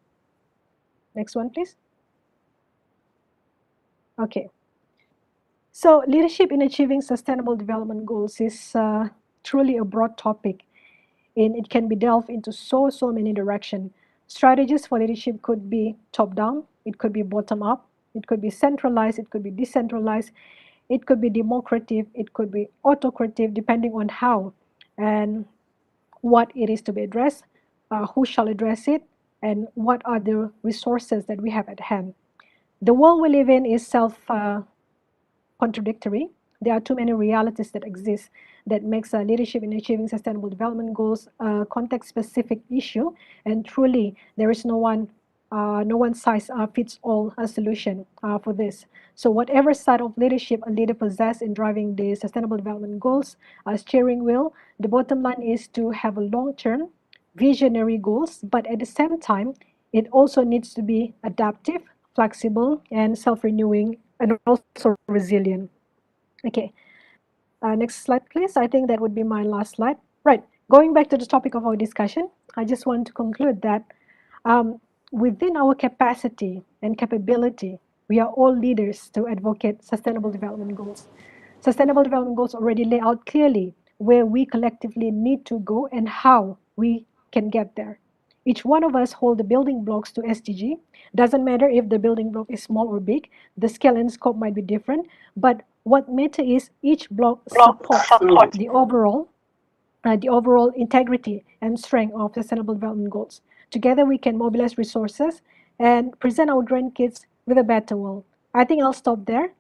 Next one, please. Okay. So leadership in achieving sustainable development goals is truly a broad topic, and it can be delved into so many directions. Strategies for leadership could be top-down, it could be bottom-up, it could be centralized, it could be decentralized, it could be democratic, it could be autocratic, depending on how and what it is to be addressed, who shall address it, and what are the resources that we have at hand. The world we live in is self-contradictory. There are too many realities that exist that makes leadership in achieving sustainable development goals a context-specific issue, and truly there is no one size fits all solution for this. So whatever side of leadership a leader possesses in driving the sustainable development goals, steering wheel, the bottom line is to have a long-term visionary goals, but at the same time, it also needs to be adaptive, flexible, and self-renewing, and also resilient. Okay, next slide, please. I think that would be my last slide. Right, going back to the topic of our discussion, I just want to conclude that within our capacity and capability, we are all leaders to advocate sustainable development goals. Sustainable development goals already lay out clearly where we collectively need to go and how we can get there. Each one of us hold the building blocks to SDG. Doesn't matter if the building block is small or big, the scale and scope might be different, but what matters is each block supports the overall integrity and strength of sustainable development goals. Together we can mobilize resources and present our grandkids with a better world. I think I'll stop there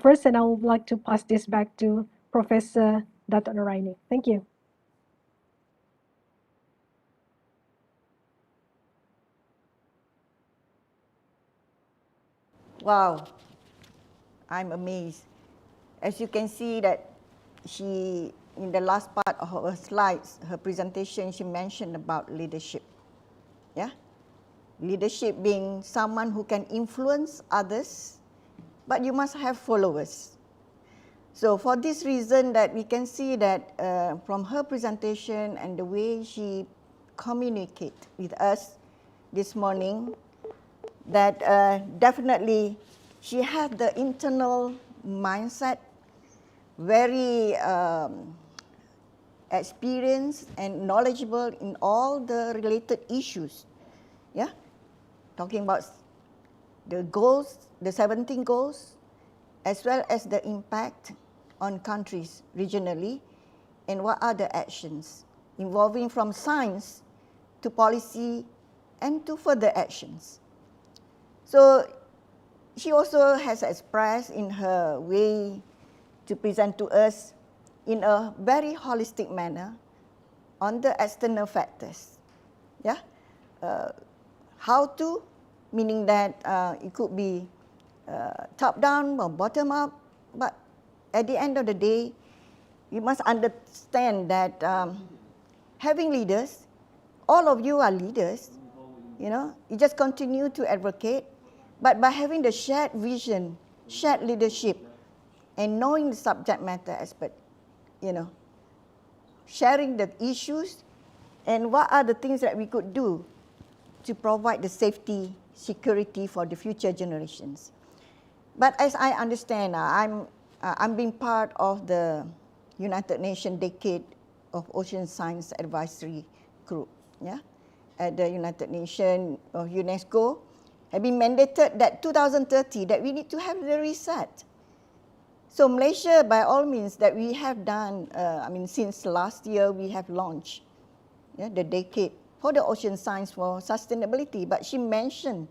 first, and I would like to pass this back to Professor Dato Aieni. Thank you. Wow, I'm amazed. As you can see that she, in the last part of her slides, her presentation, she mentioned about leadership. Yeah, leadership being someone who can influence others, but you must have followers. So for this reason that we can see that from her presentation and the way she communicate with us this morning, that definitely she had the internal mindset, very experienced and knowledgeable in all the related issues. Yeah, talking about the goals, the 17 goals, as well as the impact on countries regionally, and what are the actions involving from science to policy and to further actions. So she also has expressed in her way to present to us in a very holistic manner on the external factors. Yeah, how to, meaning that it could be top down or bottom up, but at the end of the day, you must understand that having leaders, all of you are leaders, you just continue to advocate, but by having the shared vision, shared leadership, and knowing the subject matter expert, sharing the issues and what are the things that we could do to provide the safety, security for the future generations. But as I understand, I'm being part of the United Nations Decade of Ocean Science Advisory Group, at the United Nations of UNESCO, have been mandated that 2030 that we need to have the reset. So Malaysia, by all means, that we have done, since last year we have launched the Decade for the Ocean Science for Sustainability. But she mentioned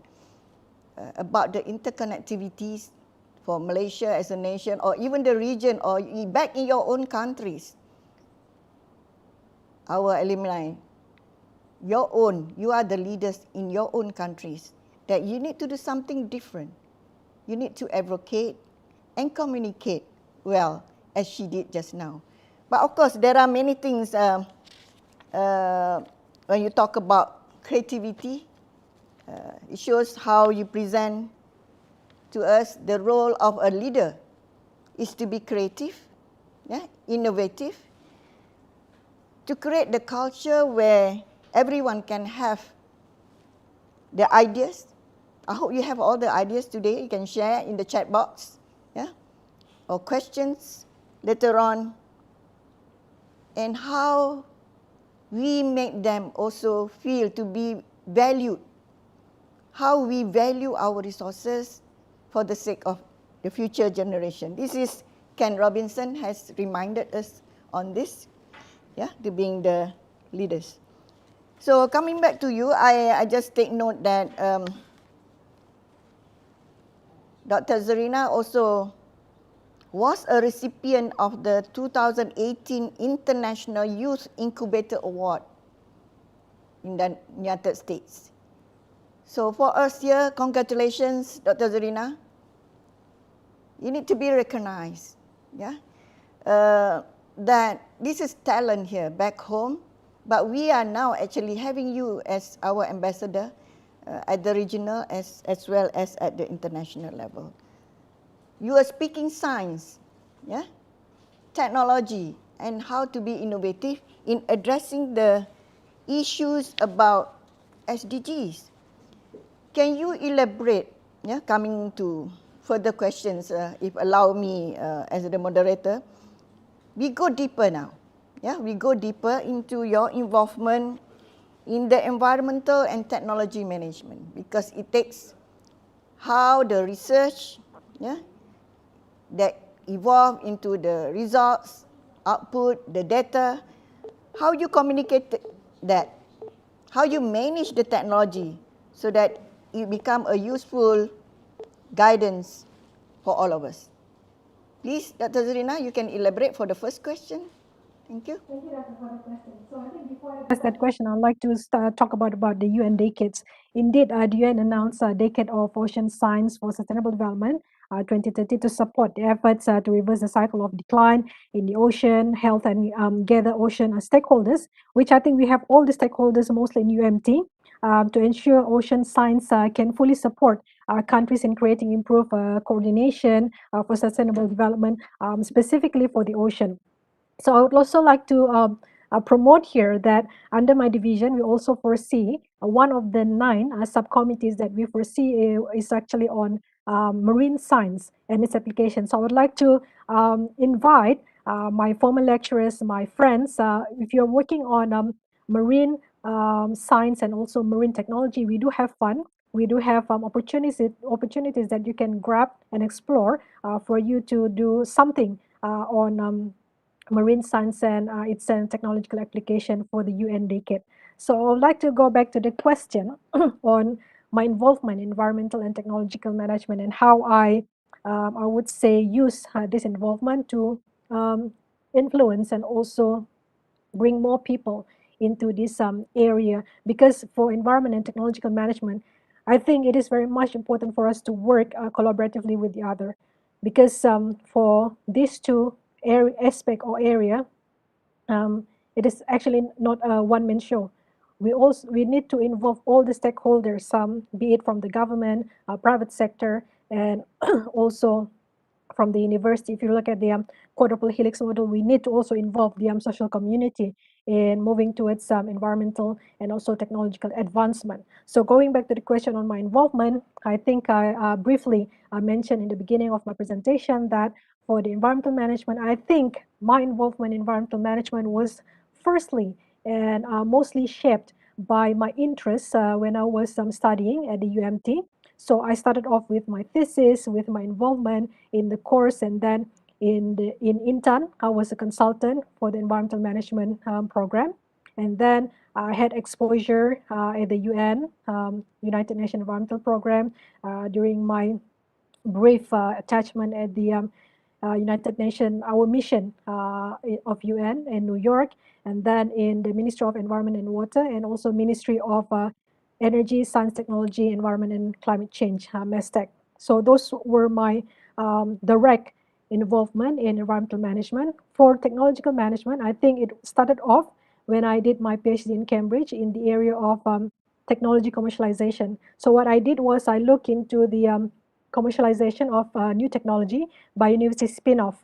about the interconnectivities for Malaysia as a nation, or even the region, or back in your own countries. Our alumni, you are the leaders in your own countries, that you need to do something different. You need to advocate and communicate well, as she did just now. But of course, there are many things when you talk about creativity. It shows how you present to us the role of a leader is to be creative, innovative, to create the culture where everyone can have the ideas. I hope you have all the ideas today. You can share in the chat box, or questions later on, and how we make them also feel to be valued, how we value our resources for the sake of the future generation. This is Ken Robinson has reminded us on this, to being the leaders. So coming back to you, I just take note that Dr. Zurina also was a recipient of the 2018 International Youth Incubator Award in the United States. So for us here, congratulations, Dr. Zurina. You need to be recognized, that this is talent here back home, but we are now actually having you as our ambassador at the regional as well as at the international level. You are speaking science, technology, and how to be innovative in addressing the issues about SDGs. Can you elaborate, coming to further questions, if allow me as the moderator, we go deeper now. We go deeper into your involvement in the environmental and technology management, because it takes how the research that evolve into the results, output, the data, how you communicate that, how you manage the technology so that it become a useful guidance for all of us. Please, Dr. Zurina, you can elaborate for the first question. Thank you. Thank you, Dato, for the question. So I think before I ask that question, I'd like to talk about the UN decades. Indeed, the UN announced a decade of ocean science for sustainable development, 2030, to support the efforts to reverse the cycle of decline in the ocean, health, and gather ocean stakeholders, which I think we have all the stakeholders mostly in UMT, to ensure ocean science can fully support countries in creating improved coordination for sustainable development, specifically for the ocean. So I would also like to promote here that under my division, we also foresee one of the 9 subcommittees that we foresee is actually on marine science and its application. So I would like to invite my former lecturers, my friends, if you're working on marine science and also marine technology, we do have fun. We do have opportunities that you can grab and explore for you to do something on marine science and its technological application for the UN decade. So I would like to go back to the question on my involvement in environmental and technological management and how I would say use this involvement to influence and also bring more people into this area. Because for environment and technological management, I think it is very much important for us to work collaboratively with the other, because for these two aspect or area, it is actually not a one-man show. We need to involve all the stakeholders, be it from the government, private sector, and also from the university. If you look at the quadruple helix model, we need to also involve the social community in moving towards environmental and also technological advancement. So going back to the question on my involvement, I think I briefly mentioned in the beginning of my presentation that for the environmental management, I think my involvement in environmental management was firstly and mostly shaped by my interests when I was studying at the UMT. So I started off with my thesis, with my involvement in the course, and then in intern, I was a consultant for the environmental management program. And then I had exposure at the UN, United Nations Environmental Program, during my brief attachment at the United Nations, our mission of UN in New York, and then in the Ministry of Environment and Water, and also Ministry of Energy, Science, Technology, Environment, and Climate Change, MESTEC. So those were my direct involvement in environmental management. For technological management, I think it started off when I did my PhD in Cambridge in the area of technology commercialization. So what I did was I looked into the commercialization of new technology by university spin-off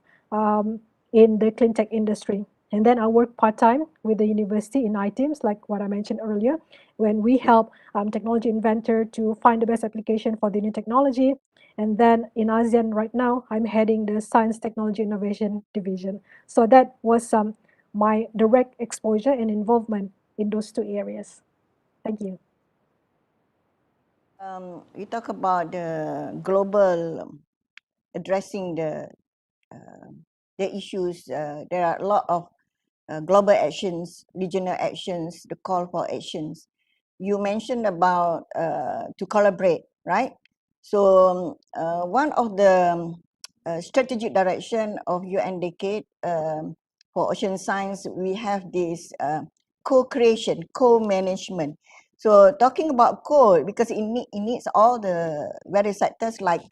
in the clean tech industry. And then I worked part-time with the university in iTeams, like what I mentioned earlier, when we help technology inventor to find the best application for the new technology. And then in ASEAN right now, I'm heading the Science Technology Innovation Division. So that was my direct exposure and involvement in those two areas. Thank you. We talk about the global addressing the issues. There are a lot of global actions, regional actions, the call for actions. You mentioned about to collaborate, right? So one of the strategic direction of UN Decade for ocean science, we have this co-creation, co-management. So talking about co, because it needs all the various sectors like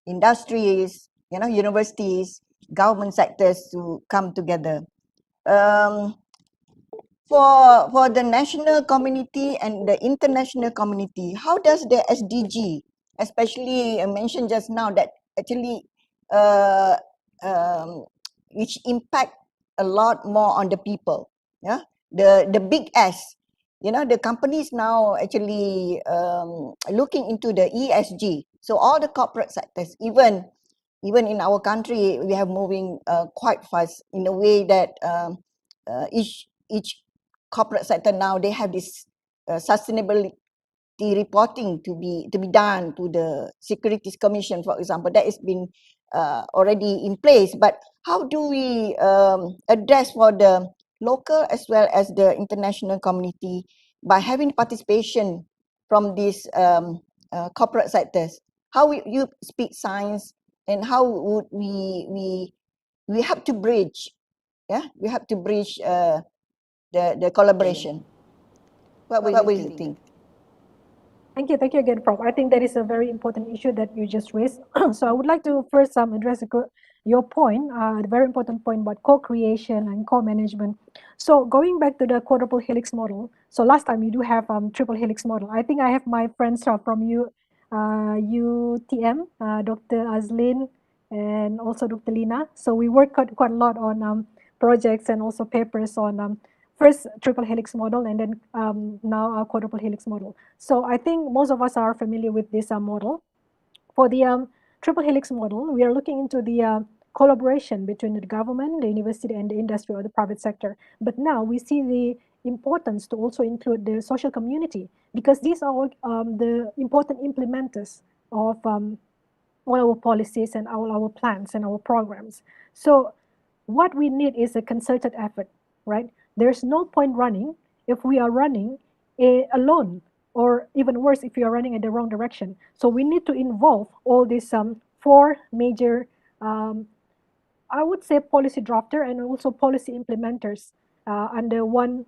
industries, universities, government sectors to come together. For the national community and the international community, how does the SDG, especially mentioned just now, that actually which impact a lot more on the people, yeah, the big S, the companies now actually looking into the ESG. So all the corporate sectors, even in our country, we have moving quite fast in a way that each corporate sector now, they have this sustainability reporting to be done to the Securities Commission, for example. That has been already in place. But how do we address for the local as well as the international community by having participation from these corporate sectors? How you speak science, and how would we have to bridge, we have to bridge the collaboration. What will you think? Thank you again, Prof. I think that is a very important issue that you just raised. So I would like to first address your point, the very important point about co-creation and co-management. So going back to the quadruple helix model, so last time you do have triple helix model. I think I have my friends from UTM, Dr. Azlin, and also Dr. Lina. So we work quite a lot on projects and also papers on first triple helix model, and then now our quadruple helix model. So I think most of us are familiar with this model. For the triple helix model, we are looking into the collaboration between the government, the university, and the industry or the private sector. But now we see the importance to also include the social community, because these are the important implementers of all our policies and all our plans and our programs. So what we need is a concerted effort, right? There's no point running if we are running alone, or even worse, if you are running in the wrong direction. So we need to involve all these four major, I would say, policy drafter and also policy implementers under one,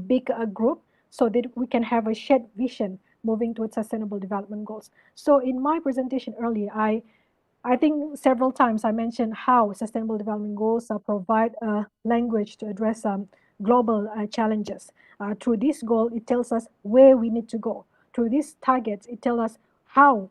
big group, so that we can have a shared vision moving towards sustainable development goals. So in my presentation earlier, I think several times I mentioned how sustainable development goals provide a language to address global challenges. Through this goal, it tells us where we need to go. Through these targets, it tells us how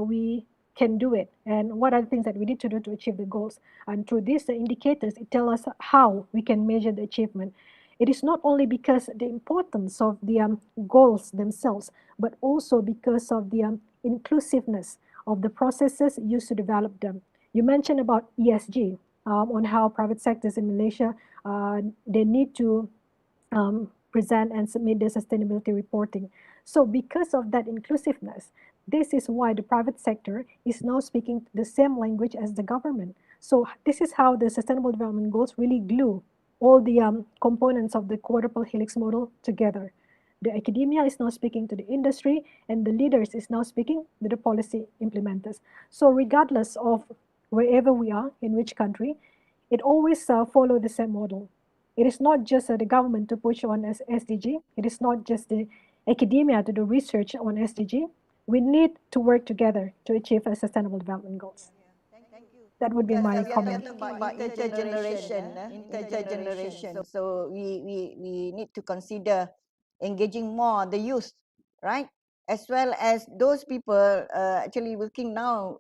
we can do it and what are the things that we need to do to achieve the goals. And through these indicators, it tells us how we can measure the achievement. It is not only because the importance of the goals themselves, but also because of the inclusiveness of the processes used to develop them. You mentioned about ESG, on how private sectors in Malaysia, they need to present and submit their sustainability reporting. So because of that inclusiveness, this is why the private sector is now speaking the same language as the government. So this is how the Sustainable Development Goals really glue all the components of the quadruple helix model together. The academia is now speaking to the industry, and the leaders is now speaking to the policy implementers. So regardless of wherever we are, in which country, it always follow the same model. It is not just the government to push on SDG. It is not just the academia to do research on SDG. We need to work together to achieve sustainable development goals. That would be Yes, my we are comment. talking about intergeneration. So we need to consider engaging more the youth, right? As well as those people actually working now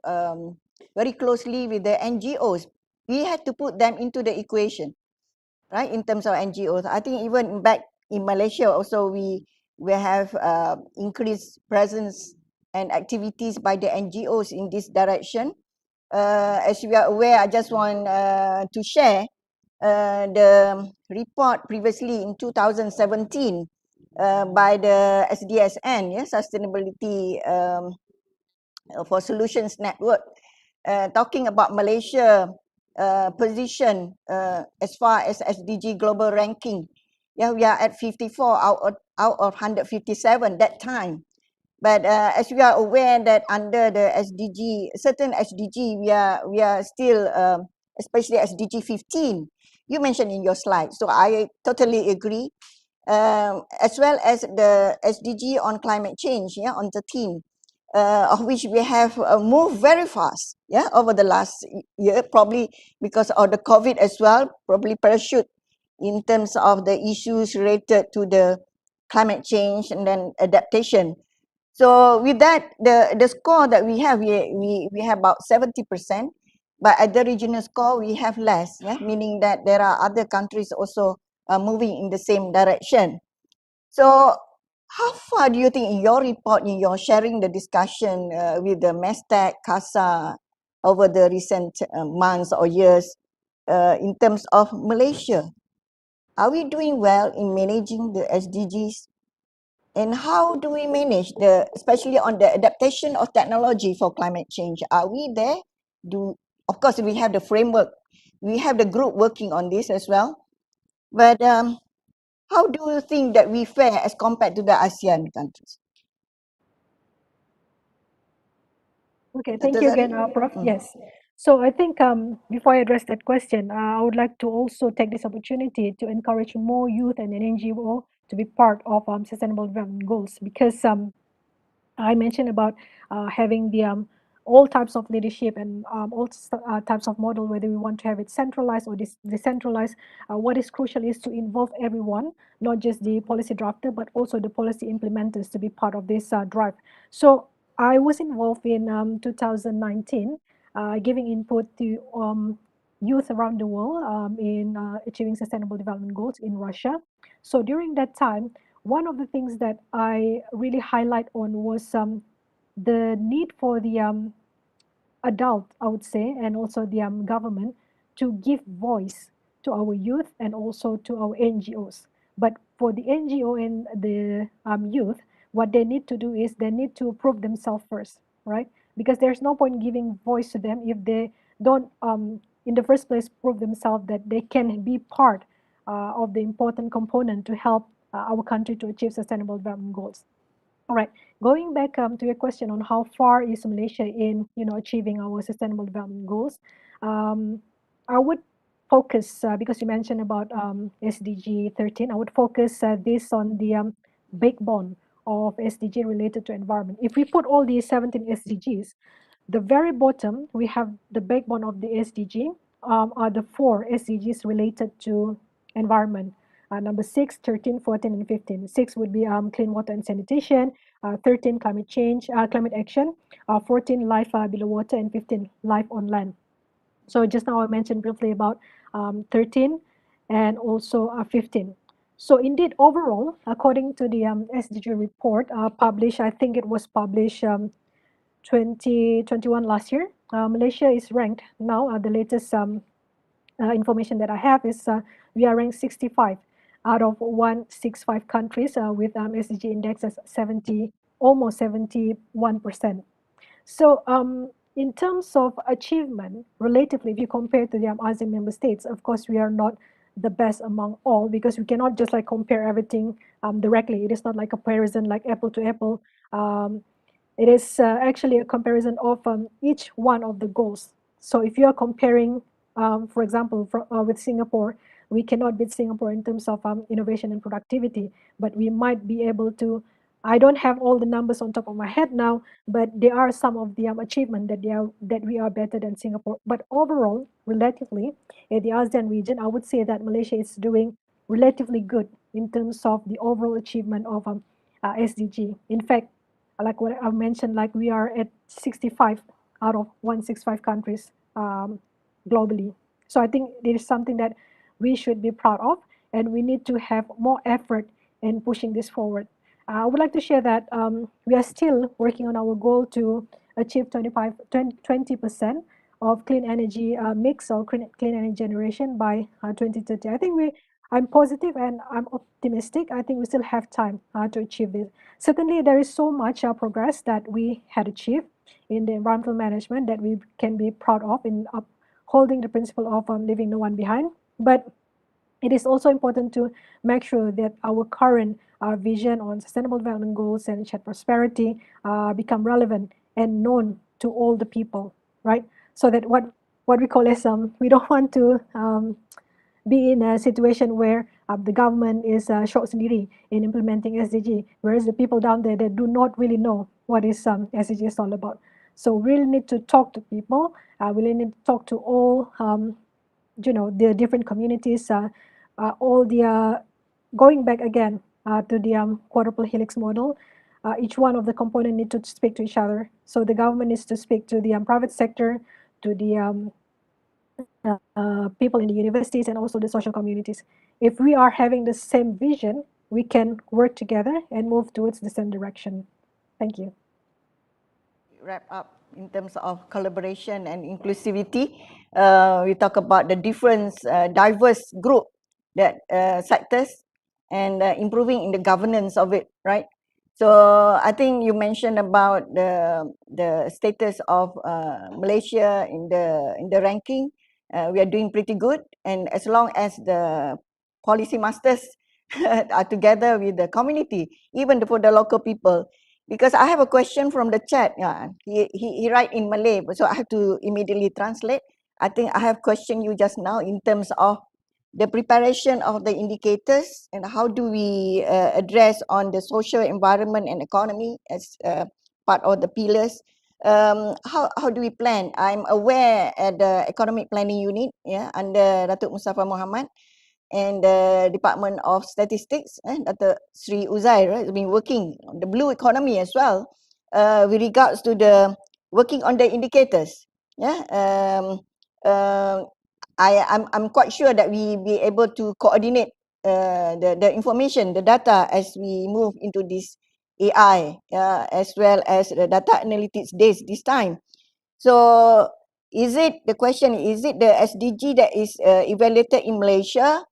very closely with the NGOs. We had to put them into the equation, right? In terms of NGOs, I think even back in Malaysia also we have increased presence and activities by the NGOs in this direction. As you are aware, I just want to share the report previously in 2017 by the SDSN, Sustainability for Solutions Network, talking about Malaysia position as far as SDG global ranking. Yeah, we are at 54 out of 157 that time. But as we are aware that under the SDG, certain SDG, we are still, especially SDG 15, you mentioned in your slide. So I totally agree. As well as the SDG on climate change, on 13, of which we have moved very fast, over the last year, probably because of the COVID as well, probably parachute in terms of the issues related to the climate change and then adaptation. So with that, the score that we have, we have about 70%, but at the regional score, we have less, meaning that there are other countries also moving in the same direction. So how far do you think in your report, in your sharing the discussion with the MESTEC, CASA over the recent months or years in terms of Malaysia? Are we doing well in managing the SDGs? And how do we manage especially on the adaptation of technology for climate change? Are we there? Of course, we have the framework. We have the group working on this as well. But how do you think that we fare as compared to the ASEAN countries? Okay, thank Dr. you Zari? again, Prof. Yes. So I think before I address that question, I would like to also take this opportunity to encourage more youth and NGO to be part of Sustainable Development Goals, because I mentioned about having the all types of leadership and all types of model, whether we want to have it centralized or decentralized. What is crucial is to involve everyone, not just the policy drafter, but also the policy implementers to be part of this drive. So I was involved in 2019, giving input to youth around the world in achieving sustainable development goals in Russia. So during that time, one of the things that I really highlight on was the need for the adult, I would say, and also the government to give voice to our youth and also to our NGOs. But for the NGO and the youth, what they need to do is they need to prove themselves first, right? because there's no point giving voice to them if they don't, in the first place, prove themselves that they can be part of the important component to help our country to achieve sustainable development goals. All right, going back to your question on how far is Malaysia in, achieving our sustainable development goals, I would focus, because you mentioned about SDG 13, I would focus this on the backbone of SDG related to environment. If we put all these 17 SDGs, the very bottom, we have the backbone of the SDG, are the 4 SDGs related to environment. Number 6, 13, 14, and 15. 6 would be clean water and sanitation, 13, climate change, climate action, 14, life below water, and 15, life on land. So just now I mentioned briefly about 13 and also 15. So indeed, overall, according to the SDG report published, I think it was published 2021 last year, Malaysia is ranked now, the latest information that I have is we are ranked 65 out of 165 countries with SDG index as 70, almost 71%. So in terms of achievement, relatively, if you compare to the ASEAN member states, of course, we are not the best among all, because we cannot just like compare everything directly. It is not like a comparison like apple to apple. It is actually a comparison of each one of the goals. So if you are comparing, for example, with Singapore, we cannot beat Singapore in terms of innovation and productivity, but we might be able to. I don't have all the numbers on top of my head now, but there are some of the achievement that we are better than Singapore. But overall, relatively, in the ASEAN region, I would say that Malaysia is doing relatively good in terms of the overall achievement of SDG. In fact, like what I mentioned, like we are at 65 out of 165 countries globally. So I think it is something that we should be proud of, and we need to have more effort in pushing this forward. I would like to share that we are still working on our goal to achieve 20% of clean energy mix or clean energy generation by 2030. I think I'm positive and I'm optimistic. I think we still have time to achieve this. Certainly, there is so much progress that we had achieved in the environmental management that we can be proud of in upholding the principle of leaving no one behind. But it is also important to make sure that our current vision on sustainable development goals and shared prosperity become relevant and known to all the people, right? So that what we call as we don't want to be in a situation where the government is short sendiri in implementing SDG, whereas the people down there, they do not really know what is SDG is all about. So we really need to talk to people. We really need to talk to all, the different communities, all the, going back again to the quadruple helix model, each one of the components need to speak to each other. So the government needs to speak to the private sector, to the people in the universities, and also the social communities. If we are having the same vision, we can work together and move towards the same direction. Thank you. Wrap up in terms of collaboration and inclusivity. We talk about the different diverse group that sectors and improving in the governance of it, right? So I think you mentioned about the status of Malaysia in the ranking. We are doing pretty good, and as long as the policy masters are together with the community, even for the local people. Because I have a question from the chat. Yeah, he write in Malay, so I have to immediately translate. I think I have questioned you just now in terms of the preparation of the indicators and how do we address on the social environment and economy as part of the pillars. How do we plan? I'm aware at the economic planning unit, yeah, under Dato Mustafa Muhammad and the Department of Statistics, Dato Sri Uzair, right, has been working on the blue economy as well with regards to the working on the indicators. Yeah, I'm quite sure that we be able to coordinate the information, the data as we move into this AI as well as the data analytics days this time. So the question is it the SDG that is evaluated in Malaysia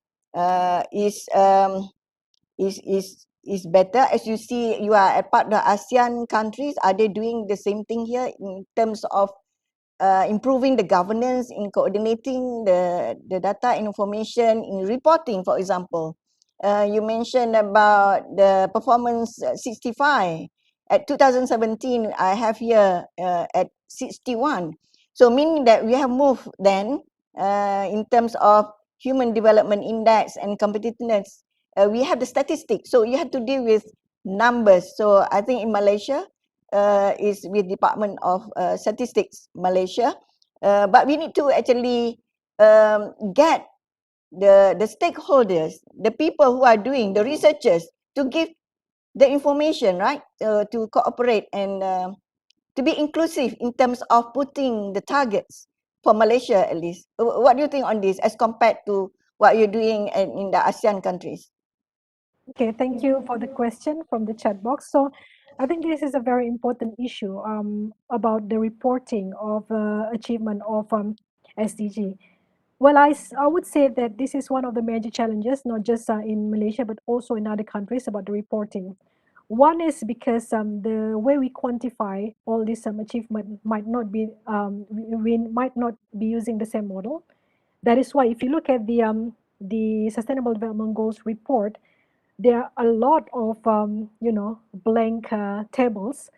is is better. As you see, you are a part of the ASEAN countries. Are they doing the same thing here in terms of improving the governance, in coordinating the data and information, in reporting, for example? You mentioned about the performance 65. At 2017, I have here at 61. So meaning that we have moved then in terms of Human Development Index and competitiveness. We have the statistics. So you have to deal with numbers. So I think in Malaysia, is with Department of Statistics Malaysia, but we need to actually get the stakeholders, the people who are doing, the researchers, to give the information, right, to cooperate and to be inclusive in terms of putting the targets for Malaysia at least. What do you think on this as compared to what you're doing in the ASEAN countries? Okay, thank you for the question from the chat box. So I think this is a very important issue about the reporting of achievement of SDG. Well, I would say that this is one of the major challenges, not just in Malaysia, but also in other countries about the reporting. One is because the way we quantify all this achievement might not be, we might not be using the same model. That is why if you look at the Sustainable Development Goals report, there are a lot of blank tables.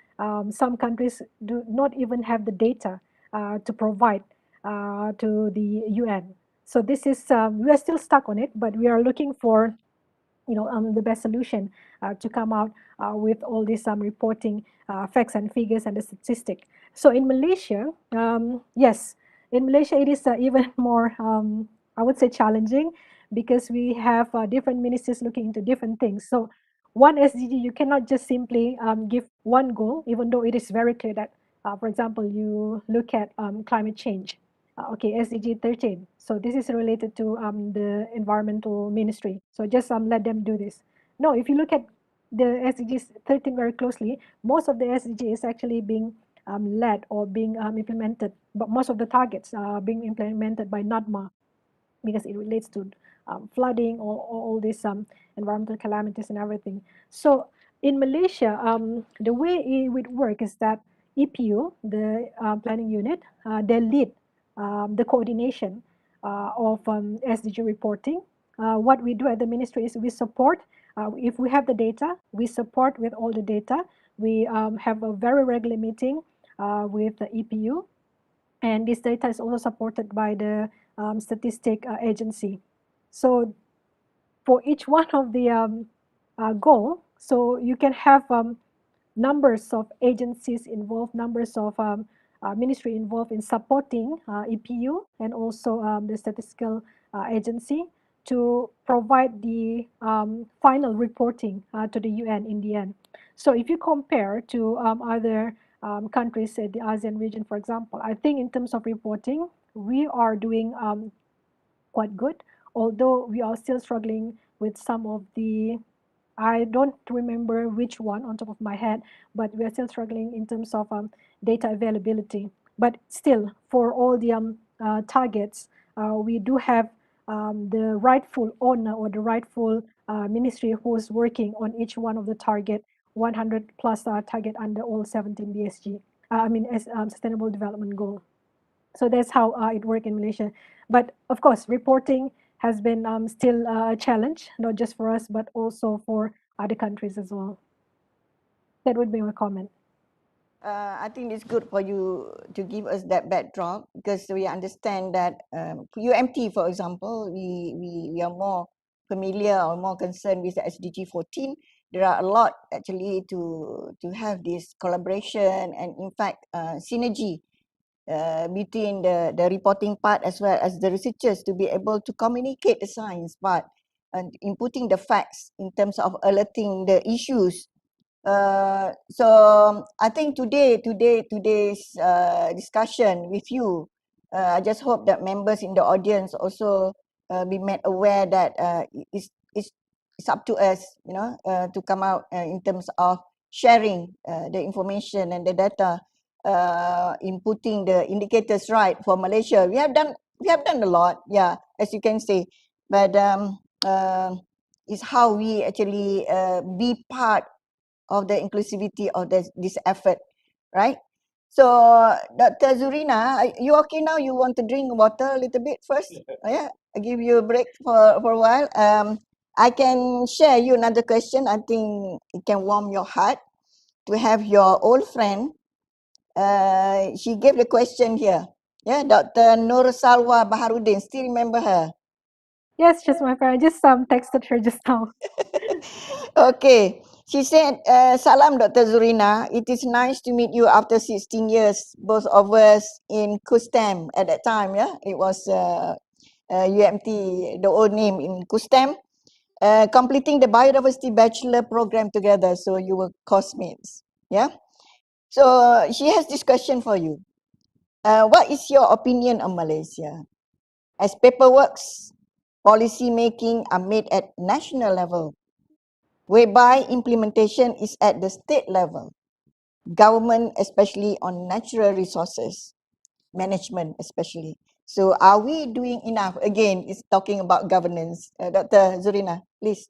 Some countries do not even have the data to provide to the UN. So this is we are still stuck on it, but we are looking for the best solution to come out with all these reporting facts and figures and the statistic. So in Malaysia, yes, in Malaysia it is even more, I would say, challenging because we have different ministries looking into different things. So one SDG, you cannot just simply give one goal, even though it is very clear that, for example, you look at climate change. Okay, SDG 13. So this is related to the environmental ministry. So just let them do this. No, if you look at the SDGs 13 very closely, most of the SDG is actually being led or being implemented, but most of the targets are being implemented by NADMA because it relates to flooding or all these environmental calamities and everything. So in Malaysia, the way it would work is that EPU, the planning unit, they lead the coordination of SDG reporting. What we do at the ministry is we support, if we have the data, we support with all the data. We have a very regular meeting with the EPU, and this data is also supported by the statistic agency. So for each one of the goal, so you can have numbers of agencies involved, numbers of ministry involved in supporting EPU and also the statistical agency to provide the final reporting to the UN in the end. So if you compare to other countries in the ASEAN region, for example, I think in terms of reporting, we are doing quite good, although we are still struggling with some of the, I don't remember which one on top of my head, but we are still struggling in terms of data availability. But still, for all the targets, we do have the rightful owner or the rightful ministry who is working on each one of the target, 100 plus target under all 17 BSG, Sustainable Development Goal. So that's how it works in Malaysia. But of course, reporting has been still a challenge, not just for us, but also for other countries as well. That would be my comment. I think it's good for you to give us that backdrop because we understand that UMT, for example, we are more familiar or more concerned with the SDG 14. There are a lot actually to have this collaboration and in fact synergy between the reporting part as well as the researchers to be able to communicate the science part and inputting the facts in terms of alerting the issues. So I think today's discussion with you, I just hope that members in the audience also be made aware that it's up to us, to come out in terms of sharing the information and the data, inputting the indicators right for Malaysia. We have done a lot, yeah, as you can see, but is how we actually be part of the inclusivity of this effort, right? So, Dr. Zurina, you okay now? You want to drink water a little bit first? Oh, yeah, I give you a break for a while. I can share you another question. I think it can warm your heart to have your old friend. She gave the question here. Yeah, Dr. Nur Salwa Baharudin. Still remember her? Yes, just my friend. I just texted her just now. Okay. She said, Salam Dr. Zurina. It is nice to meet you after 16 years, both of us in Kustem at that time. Yeah, it was UMT, the old name in Kustem, completing the Biodiversity Bachelor program together. So you were classmates. Yeah. So she has this question for you. What is your opinion on Malaysia? As paperworks, policy making are made at national level, whereby implementation is at the state level, government especially on natural resources, management especially. So are we doing enough? Again, it's talking about governance. Dr. Zurina, please.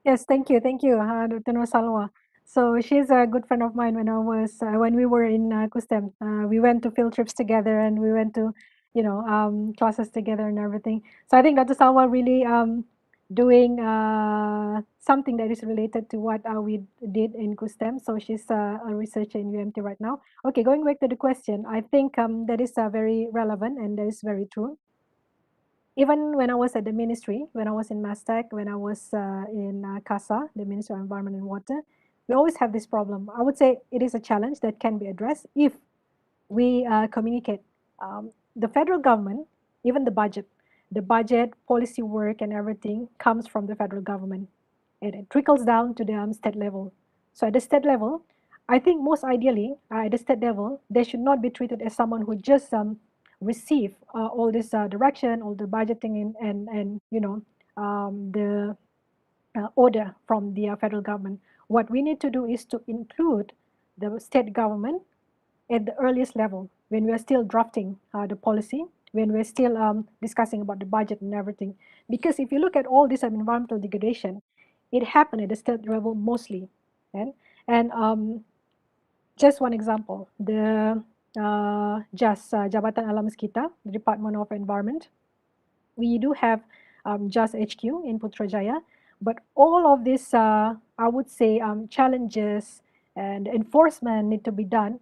Yes, thank you, Dr. Nur Salwa. So she's a good friend of mine when we were in Kustem. We went to field trips together and we went to, classes together and everything. So I think Dr. Salwa really doing something that is related to what we did in Kustem. So she's a researcher in UMT right now. Okay, going back to the question, I think that is very relevant and that is very true. Even when I was at the ministry, when I was in Mastec, when I was in CASA, the Ministry of Environment and Water, we always have this problem. I would say it is a challenge that can be addressed if we communicate. The federal government, even the budget, policy work, and everything comes from the federal government. It trickles down to the state level. So at the state level, I think most ideally, at the state level, they should not be treated as someone who just receive all this direction, all the budgeting, and the order from the federal government. What we need to do is to include the state government at the earliest level when we are still drafting the policy, when we're still discussing about the budget and everything. Because if you look at all this environmental degradation, it happened at the state level mostly. And just one example, the Jabatan Alam Sekitar, the Department of Environment, we do have JAS HQ in Putrajaya, but all of these, I would say, challenges and enforcement need to be done.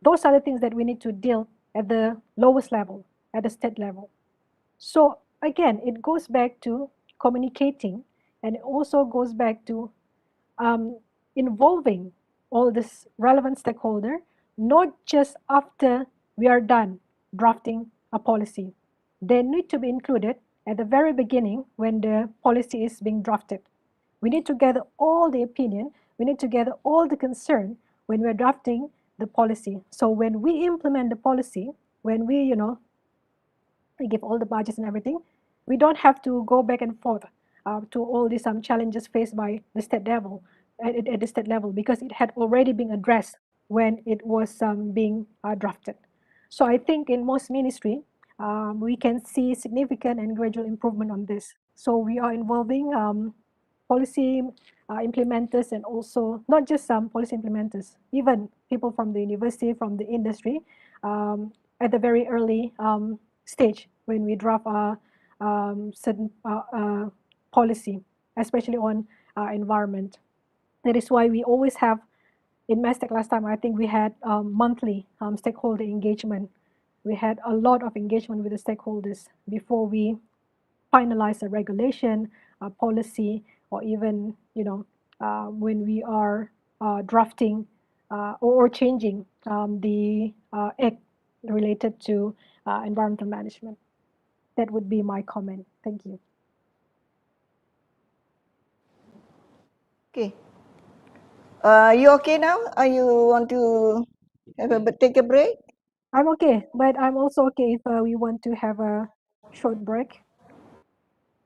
Those are the things that we need to deal at the lowest level, at the state level. So again, it goes back to communicating, and it also goes back to involving all this relevant stakeholder, not just after we are done drafting a policy. They need to be included at the very beginning when the policy is being drafted. We need to gather all the opinion, we need to gather all the concern when we're drafting the policy. So when we implement the policy, when we give all the budgets and everything, we don't have to go back and forth to all these challenges faced by the state level at the state level, because it had already been addressed when it was being drafted. So I think in most ministry, we can see significant and gradual improvement on this. So we are involving policy implementers, and also not just some policy implementers, even people from the university, from the industry, at the very early stage when we draft a certain policy, especially on environment. That is why we always have, in Mastec last time, I think we had monthly stakeholder engagement. We had a lot of engagement with the stakeholders before we finalize a regulation, a policy, or even when we are drafting or changing the act related to environmental management. That would be my comment. Thank you. Okay. You okay now? Are you want to take a break? I'm okay, but I'm also okay if we want to have a short break.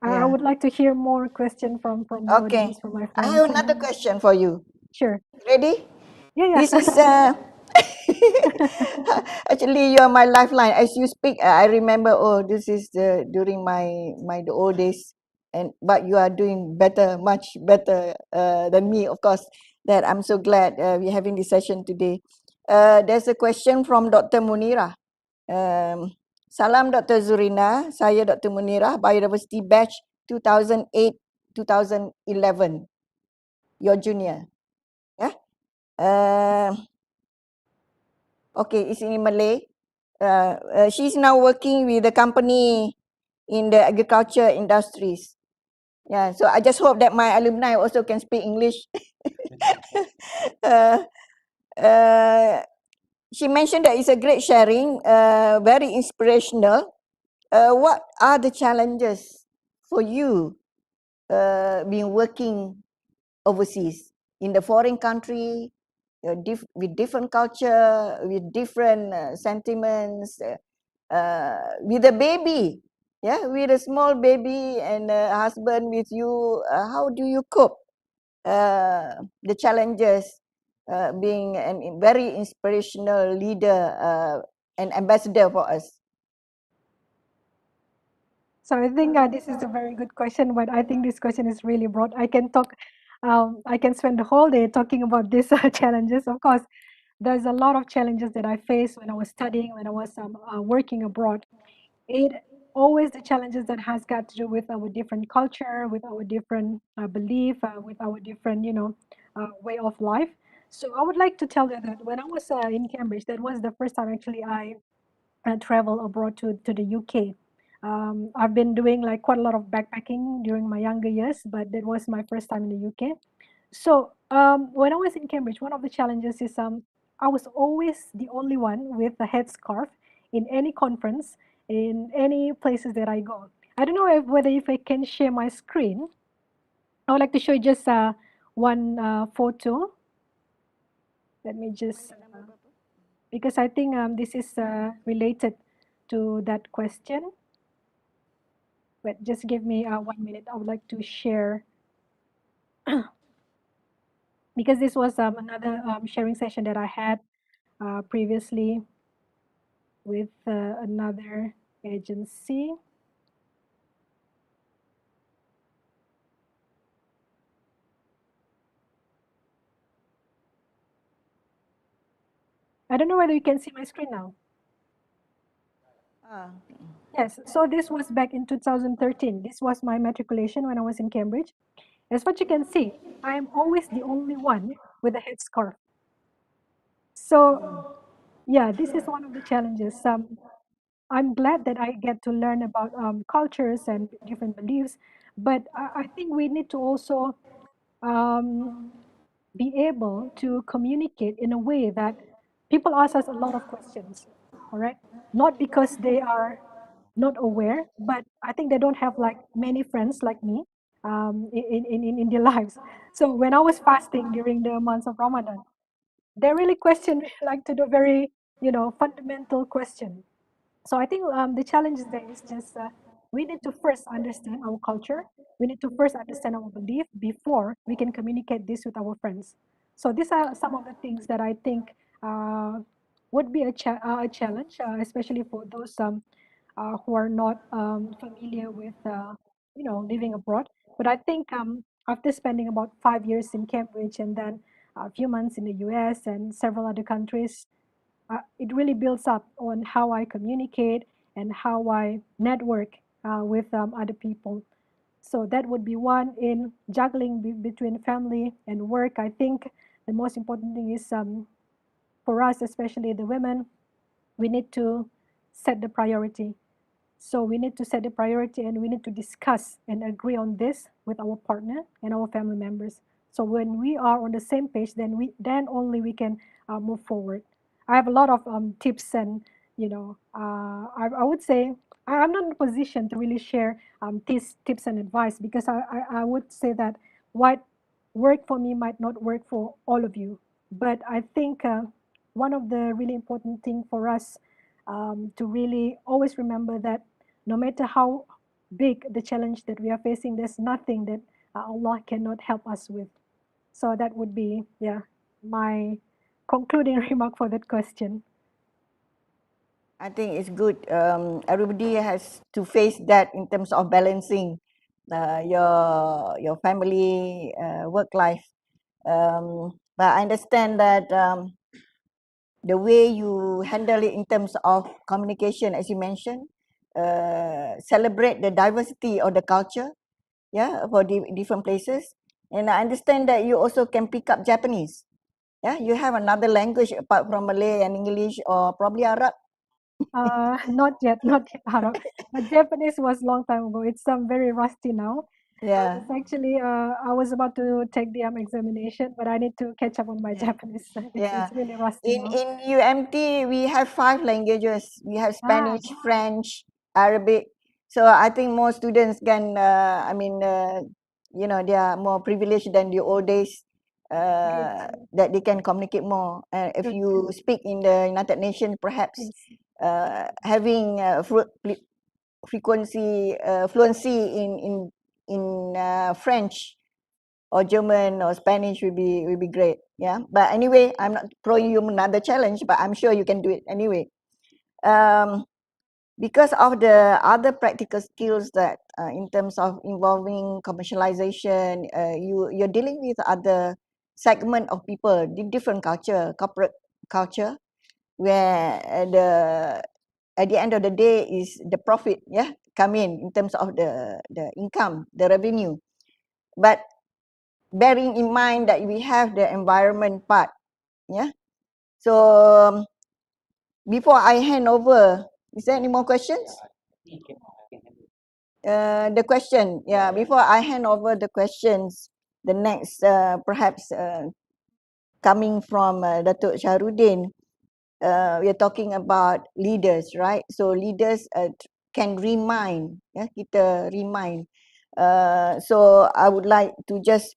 I would like to hear more question from the Okay. audience, from my I friends. have another question for you. Sure. Ready? Yeah. This is actually you are my lifeline. As you speak, I remember. Oh, this is during the old days. but you are doing better, much better than me, of course. That I'm so glad we're having this session today. There's a question from Dr. Munira. Salam Dr. Zurina, saya Dr. Munira, Biodiversiti batch 2008-2011. Your junior. Yeah. Okay, it's in Malay. She's now working with the company in the agriculture industries. Yeah, so I just hope that my alumni also can speak English. uh, uh, she mentioned that it's a great sharing, very inspirational. What are the challenges for you being working overseas in the foreign country with different culture, with different sentiments, with a baby, yeah, with a small baby and a husband with you? How do you cope the challenges being a very inspirational leader and ambassador for us? So I think this is a very good question, but I think this question is really broad. I can spend the whole day talking about these challenges. Of course, there's a lot of challenges that I faced when I was studying, when I was working abroad. It always the challenges that has got to do with our different culture, with our different belief, with our different, way of life. So I would like to tell you that when I was in Cambridge, that was the first time actually I travel abroad to the UK. I've been doing like quite a lot of backpacking during my younger years, but that was my first time in the UK. So when I was in Cambridge, one of the challenges is I was always the only one with a headscarf in any conference, in any places that I go. I don't know whether if I can share my screen. I would like to show you just one photo. Let me just because I think this is related to that question. But just give me 1 minute. I would like to share because this was another sharing session that I had previously with another agency. I don't know whether you can see my screen now. Yes, so this was back in 2013. This was my matriculation when I was in Cambridge. As what you can see, I am always the only one with a headscarf. So, yeah, this is one of the challenges. I'm glad that I get to learn about cultures and different beliefs, but I think we need to also um, be able to communicate in a way that people ask us a lot of questions, all right? Not because they are not aware, but I think they don't have like many friends like me in their lives. So when I was fasting during the months of Ramadan, they really question like to the very, fundamental question. So I think the challenge there is just we need to first understand our culture. We need to first understand our belief before we can communicate this with our friends. So these are some of the things that I think would be a challenge, especially for those who are not familiar with, living abroad. But I think after spending about 5 years in Cambridge and then a few months in the US and several other countries, it really builds up on how I communicate and how I network with other people. So that would be one in juggling between family and work. I think the most important thing is for us, especially the women, we need to set the priority. So we need to set the priority and we need to discuss and agree on this with our partner and our family members. So when we are on the same page, then only we can move forward. I have a lot of tips and I would say I'm not in a position to really share these tips and advice because I would say that what worked for me might not work for all of you. But I think one of the really important thing for us to really always remember that no matter how big the challenge that we are facing, there's nothing that Allah cannot help us with. So that would be, my concluding remark for that question. I think it's good. Everybody has to face that in terms of balancing your family work life. But I understand that the way you handle it in terms of communication, as you mentioned, celebrate the diversity of the culture, yeah, for different places. And I understand that you also can pick up Japanese. Yeah, you have another language apart from Malay and English, or probably Arab. Not yet, not yet, Arab. But Japanese was long time ago. It's very rusty now. Yeah, It's actually, I was about to take the examination, but I need to catch up on my Japanese. yeah. It's really rusty now. In UMT, we have 5 languages. We have Spanish, French, Arabic. So I think more students can, you know, they are more privileged than the old days, that they can communicate more. If Good. you speak in the United Nations, perhaps Yes. having fluency in French or German or Spanish will be great. Yeah. But anyway, I'm not throwing you another challenge, but I'm sure you can do it anyway. Because of the other practical skills that in terms of involving commercialization, you're dealing with other segment of people, different culture, corporate culture, where at the end of the day is the profit, yeah, come in terms of the income, the revenue. But bearing in mind that we have the environment part, yeah. So before I hand over, is there any more questions? The question, yeah, before I hand over the questions, the next perhaps coming from Dato Saharuddin, we are talking about leaders, right? So leaders can remind, yeah, kita remind. So I would like to just,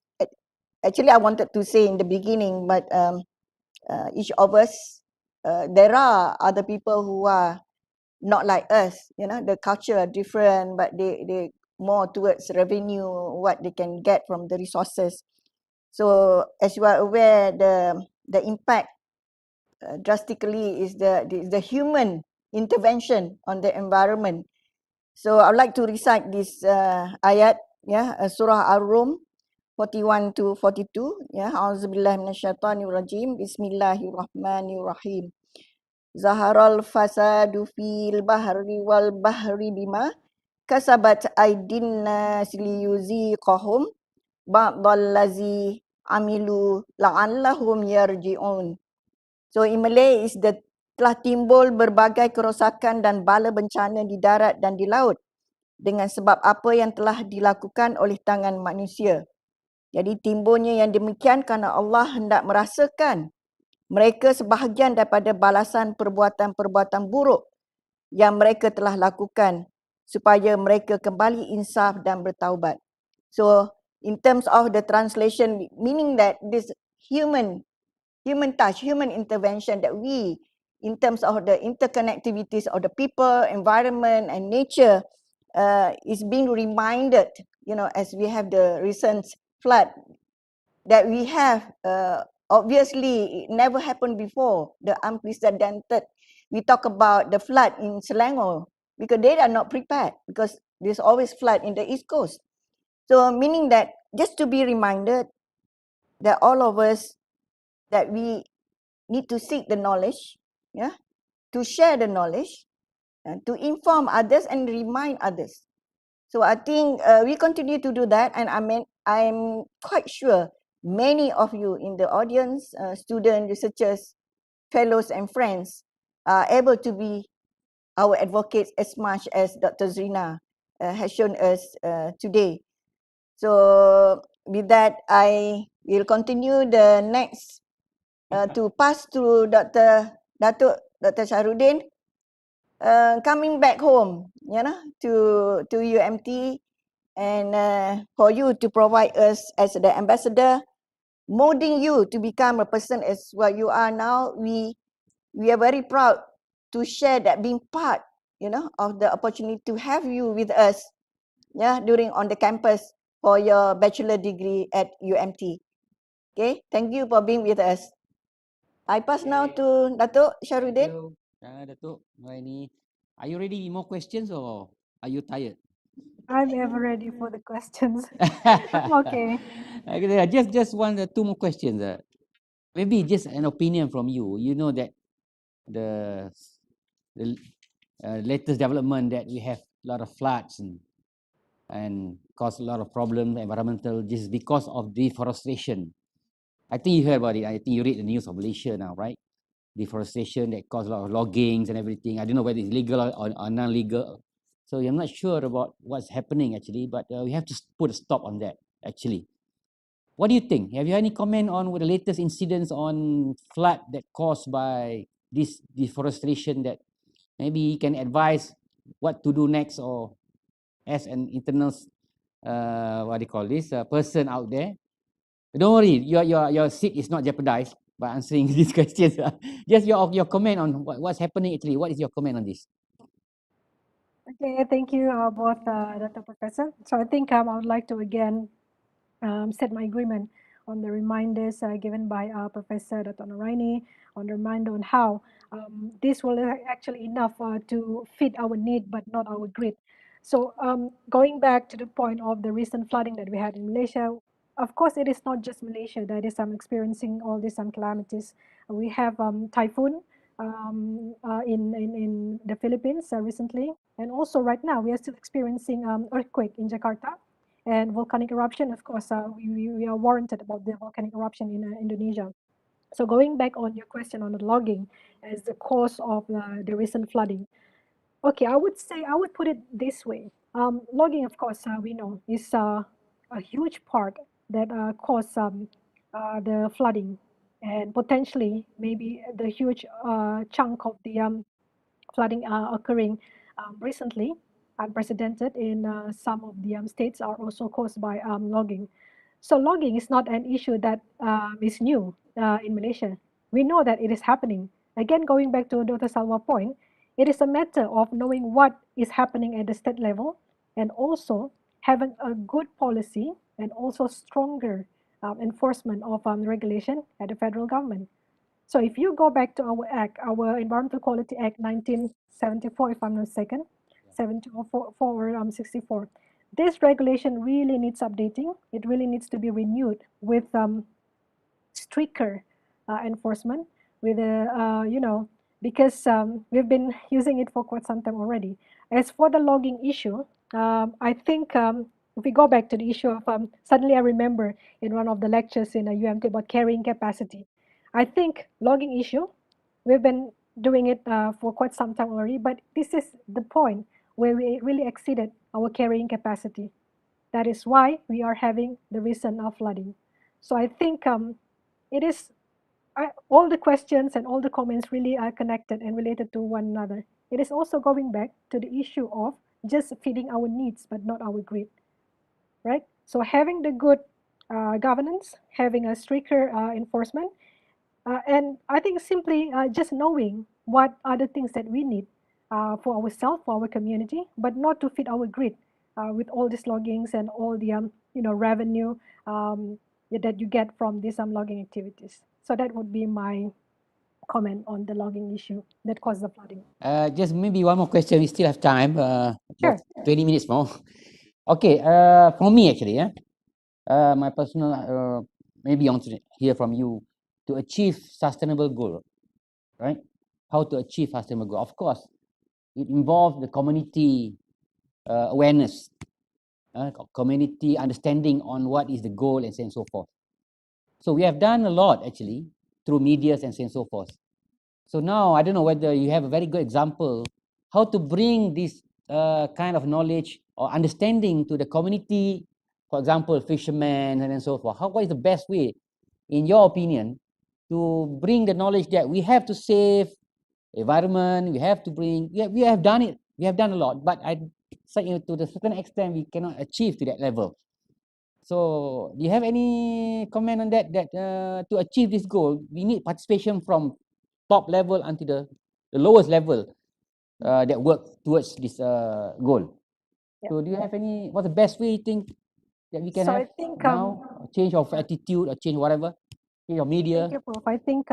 actually I wanted to say in the beginning, but each of us, there are other people who are not like us, you know, the culture are different, but they more towards revenue, what they can get from the resources. So as you are aware, the impact drastically is the human intervention on the environment. So I would like to recite this ayat, yeah, Surah Ar-Rum 41 to 42, yeah. Auzubillahi minasyaitanir rajim. Bismillahirrahmanirrahim. Zaharal fasadu fil bahri wal bahri bima kasabat aydin nas liyuziqahum ba'dallazi amilu la'allahum yarji'un. So in Malay is the telah timbul berbagai kerosakan dan bala bencana di darat dan di laut dengan sebab apa yang telah dilakukan oleh tangan manusia. Jadi timbulnya yang demikian kerana Allah hendak merasakan mereka sebahagian daripada balasan perbuatan-perbuatan buruk yang mereka telah lakukan supaya mereka kembali insaf dan bertaubat. So in terms of the translation, meaning that this human touch, human intervention that we, in terms of the interconnectivities of the people, environment and nature, is being reminded, you know, as we have the recent flood that we have, obviously it never happened before, the unprecedented. We talk about the flood in Selangor because they are not prepared because there's always flood in the East Coast. So meaning that just to be reminded that all of us, that we need to seek the knowledge, yeah, to share the knowledge, to inform others and remind others. So I think we continue to do that, and I'm quite sure many of you in the audience, students, researchers, fellows and friends are able to be our advocates as much as Dr. Zurina has shown us today. So with that, I will continue the next to pass to Dato Saharuddin, coming back home, you know, to UMT, and for you to provide us as the ambassador, molding you to become a person as what you are now. We are very proud to share that, being part, you know, of the opportunity to have you with us, yeah, during on the campus for your bachelor degree at UMT. Okay, thank you for being with us. I pass now to Dato Saharuddin. Dato, Aieni. Are you ready? More questions or are you tired? I'm ever ready for the questions. Okay. Okay, just one, two more questions. Maybe just an opinion from you. You know that the the latest development that we have a lot of floods and cause a lot of problems, environmental, just because of deforestation. I think you heard about it. I think you read the news of Malaysia now, right? Deforestation that cause a lot of loggings and everything. I don't know whether it's legal or non-legal. So I'm not sure about what's happening actually, but we have to put a stop on that actually. What do you think? Have you any comment on the latest incidents on flood that caused by this deforestation that maybe you can advise what to do next, or as an internal, what do you call this, person out there? Don't worry, your seat is not jeopardized by answering these questions. Just your comment on what's happening actually. What is your comment on this? Okay, thank you both, Dr. Professor. So I think I would like to again set my agreement on the reminders given by Professor Dato Noraini, on the reminder on how this will actually enough to fit our need but not our greed. So going back to the point of the recent flooding that we had in Malaysia, of course it is not just Malaysia that is experiencing all these calamities. We have typhoon in the Philippines recently, and also right now we are still experiencing earthquake in Jakarta and volcanic eruption. Of course, we are warranted about the volcanic eruption in Indonesia. So going back on your question on the logging as the cause of the recent flooding. Okay, I would say, I would put it this way. Logging, of course, we know is a huge part that cause the flooding, and potentially maybe the huge chunk of the flooding occurring recently, unprecedented in some of the states, are also caused by logging. So logging is not an issue that is new in Malaysia. We know that it is happening. Again, going back to Dr. Salwa point, it is a matter of knowing what is happening at the state level, and also having a good policy and also stronger enforcement of regulation at the federal government. So if you go back to our act, our Environmental Quality Act 1974, if I'm not mistaken, 74 or 64, this regulation really needs updating. It really needs to be renewed with stricter enforcement, with because we've been using it for quite some time already. As for the logging issue, I think if we go back to the issue of suddenly I remember in one of the lectures in a UMT about carrying capacity. I think logging issue, we've been doing it for quite some time already, but this is the point where we really exceeded our carrying capacity. That is why we are having the recent flooding. So I think it is all the questions and all the comments really are connected and related to one another. It is also going back to the issue of just feeding our needs but not our greed, right? So having the good governance, having a stricter enforcement, and I think simply just knowing what are the things that we need for ourselves, for our community, but not to feed our greed with all these loggings and all the revenue that you get from these logging activities. So that would be my comment on the logging issue that caused the flooding. Just maybe one more question. We still have time. Sure. About 20 minutes more. Okay. For me actually, my personal, maybe I want to hear from you to achieve sustainable goal, right? How to achieve sustainable goal? Of course, it involves the community awareness, community understanding on what is the goal and so on and so forth. So we have done a lot actually through medias and so on and so forth. So now I don't know whether you have a very good example how to bring this kind of knowledge or understanding to the community, for example, fishermen and so forth. What is the best way, in your opinion, to bring the knowledge that we have to save environment, we have to bring, we have done it, we have done a lot, but to the certain extent, we cannot achieve to that level. So do you have any comment on that, to achieve this goal, we need participation from top level until the lowest level that work towards this goal. Yeah. So do you have any, what's the best way you think that we can So have I think now, change of attitude or change whatever, change of media? thank you, Prof. I think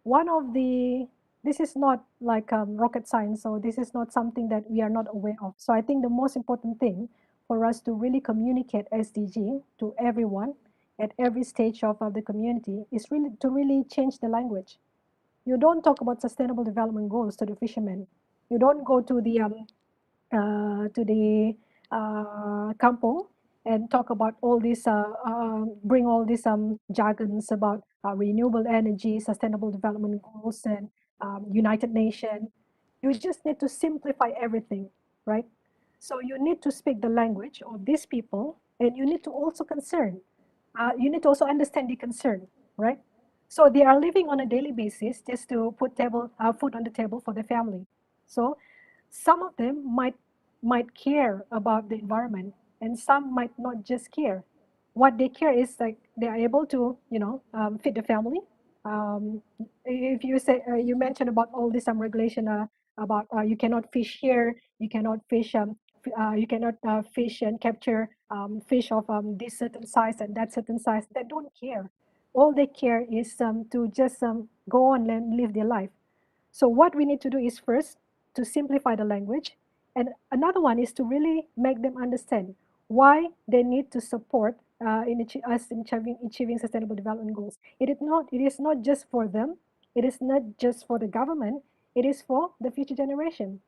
one of the This is not like rocket science, so this is not something that we are not aware of. So I think the most important thing for us to really communicate SDG to everyone at every stage of the community is really to really change the language. You don't talk about sustainable development goals to the fishermen. You don't go to the kampong and talk about all these, bring all these jargons about renewable energy, sustainable development goals, and United Nations. You just need to simplify everything, right? So you need to speak the language of these people, and you need to also concern. You need to also understand the concern, right? So they are living on a daily basis just to put food on the table for their family. So some of them might care about the environment, and some might not just care. What they care is like they are able to, feed the family. If you say you mentioned about all this regulation about you cannot fish here, you cannot fish you cannot fish and capture fish of this certain size and that certain size. They don't care. All they care is to just go on and live their life. So what we need to do is first to simplify the language, and another one is to really make them understand why they need to support us in achieving sustainable development goals. It is not just for them. It is not just for the government. It is for the future generation.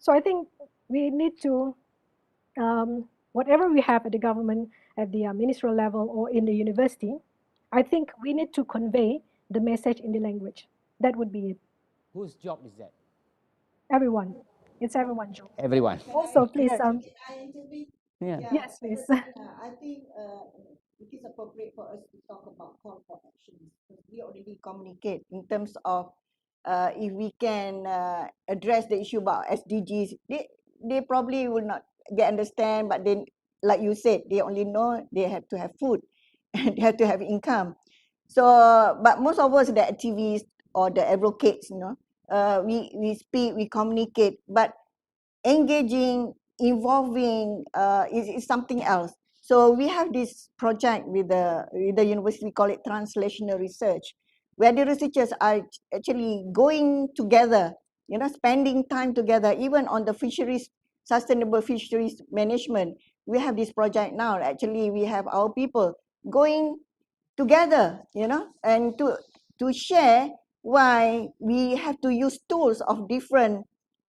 So I think we need to, whatever we have at the government, at the ministerial level or in the university, I think we need to convey the message in the language. That would be it. Whose job is that? Everyone. It's everyone's job. Everyone. Also, please, Can I intervene? Yeah. yes, please. I think it is appropriate for us to talk about call for actions. We already communicate in terms of if we can address the issue about SDGs. They probably will not get understand, but then, like you said, they only know they have to have food and they have to have income. So, but most of us, the activists or the advocates, we speak, we communicate, but engaging, involving is something else. So we have this project with the university, we call it translational research, where the researchers are actually going together, spending time together, even on the fisheries, sustainable fisheries management. We have this project now. Actually, we have our people going together, and to share why we have to use tools of different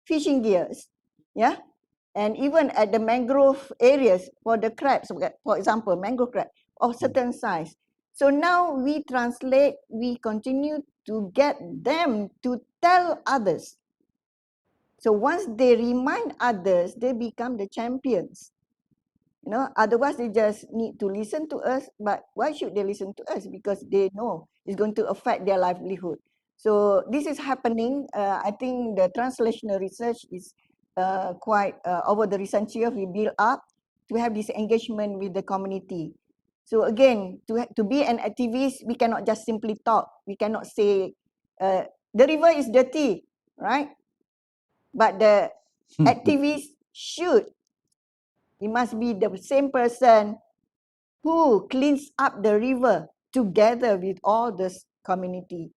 fishing gears, yeah, and even at the mangrove areas for the crabs, for example, mangrove crab of certain size. So now we translate, we continue to get them to tell others. So once they remind others, they become the champions. Otherwise they just need to listen to us. But why should they listen to us? Because they know it's going to affect their livelihood. So this is happening. I think the translational research is quite over the recent years we build up to have this engagement with the community. So again, to be an activist, we cannot just simply talk. We cannot say the river is dirty, right? But the activist should. It must be the same person who cleans up the river together with all the community.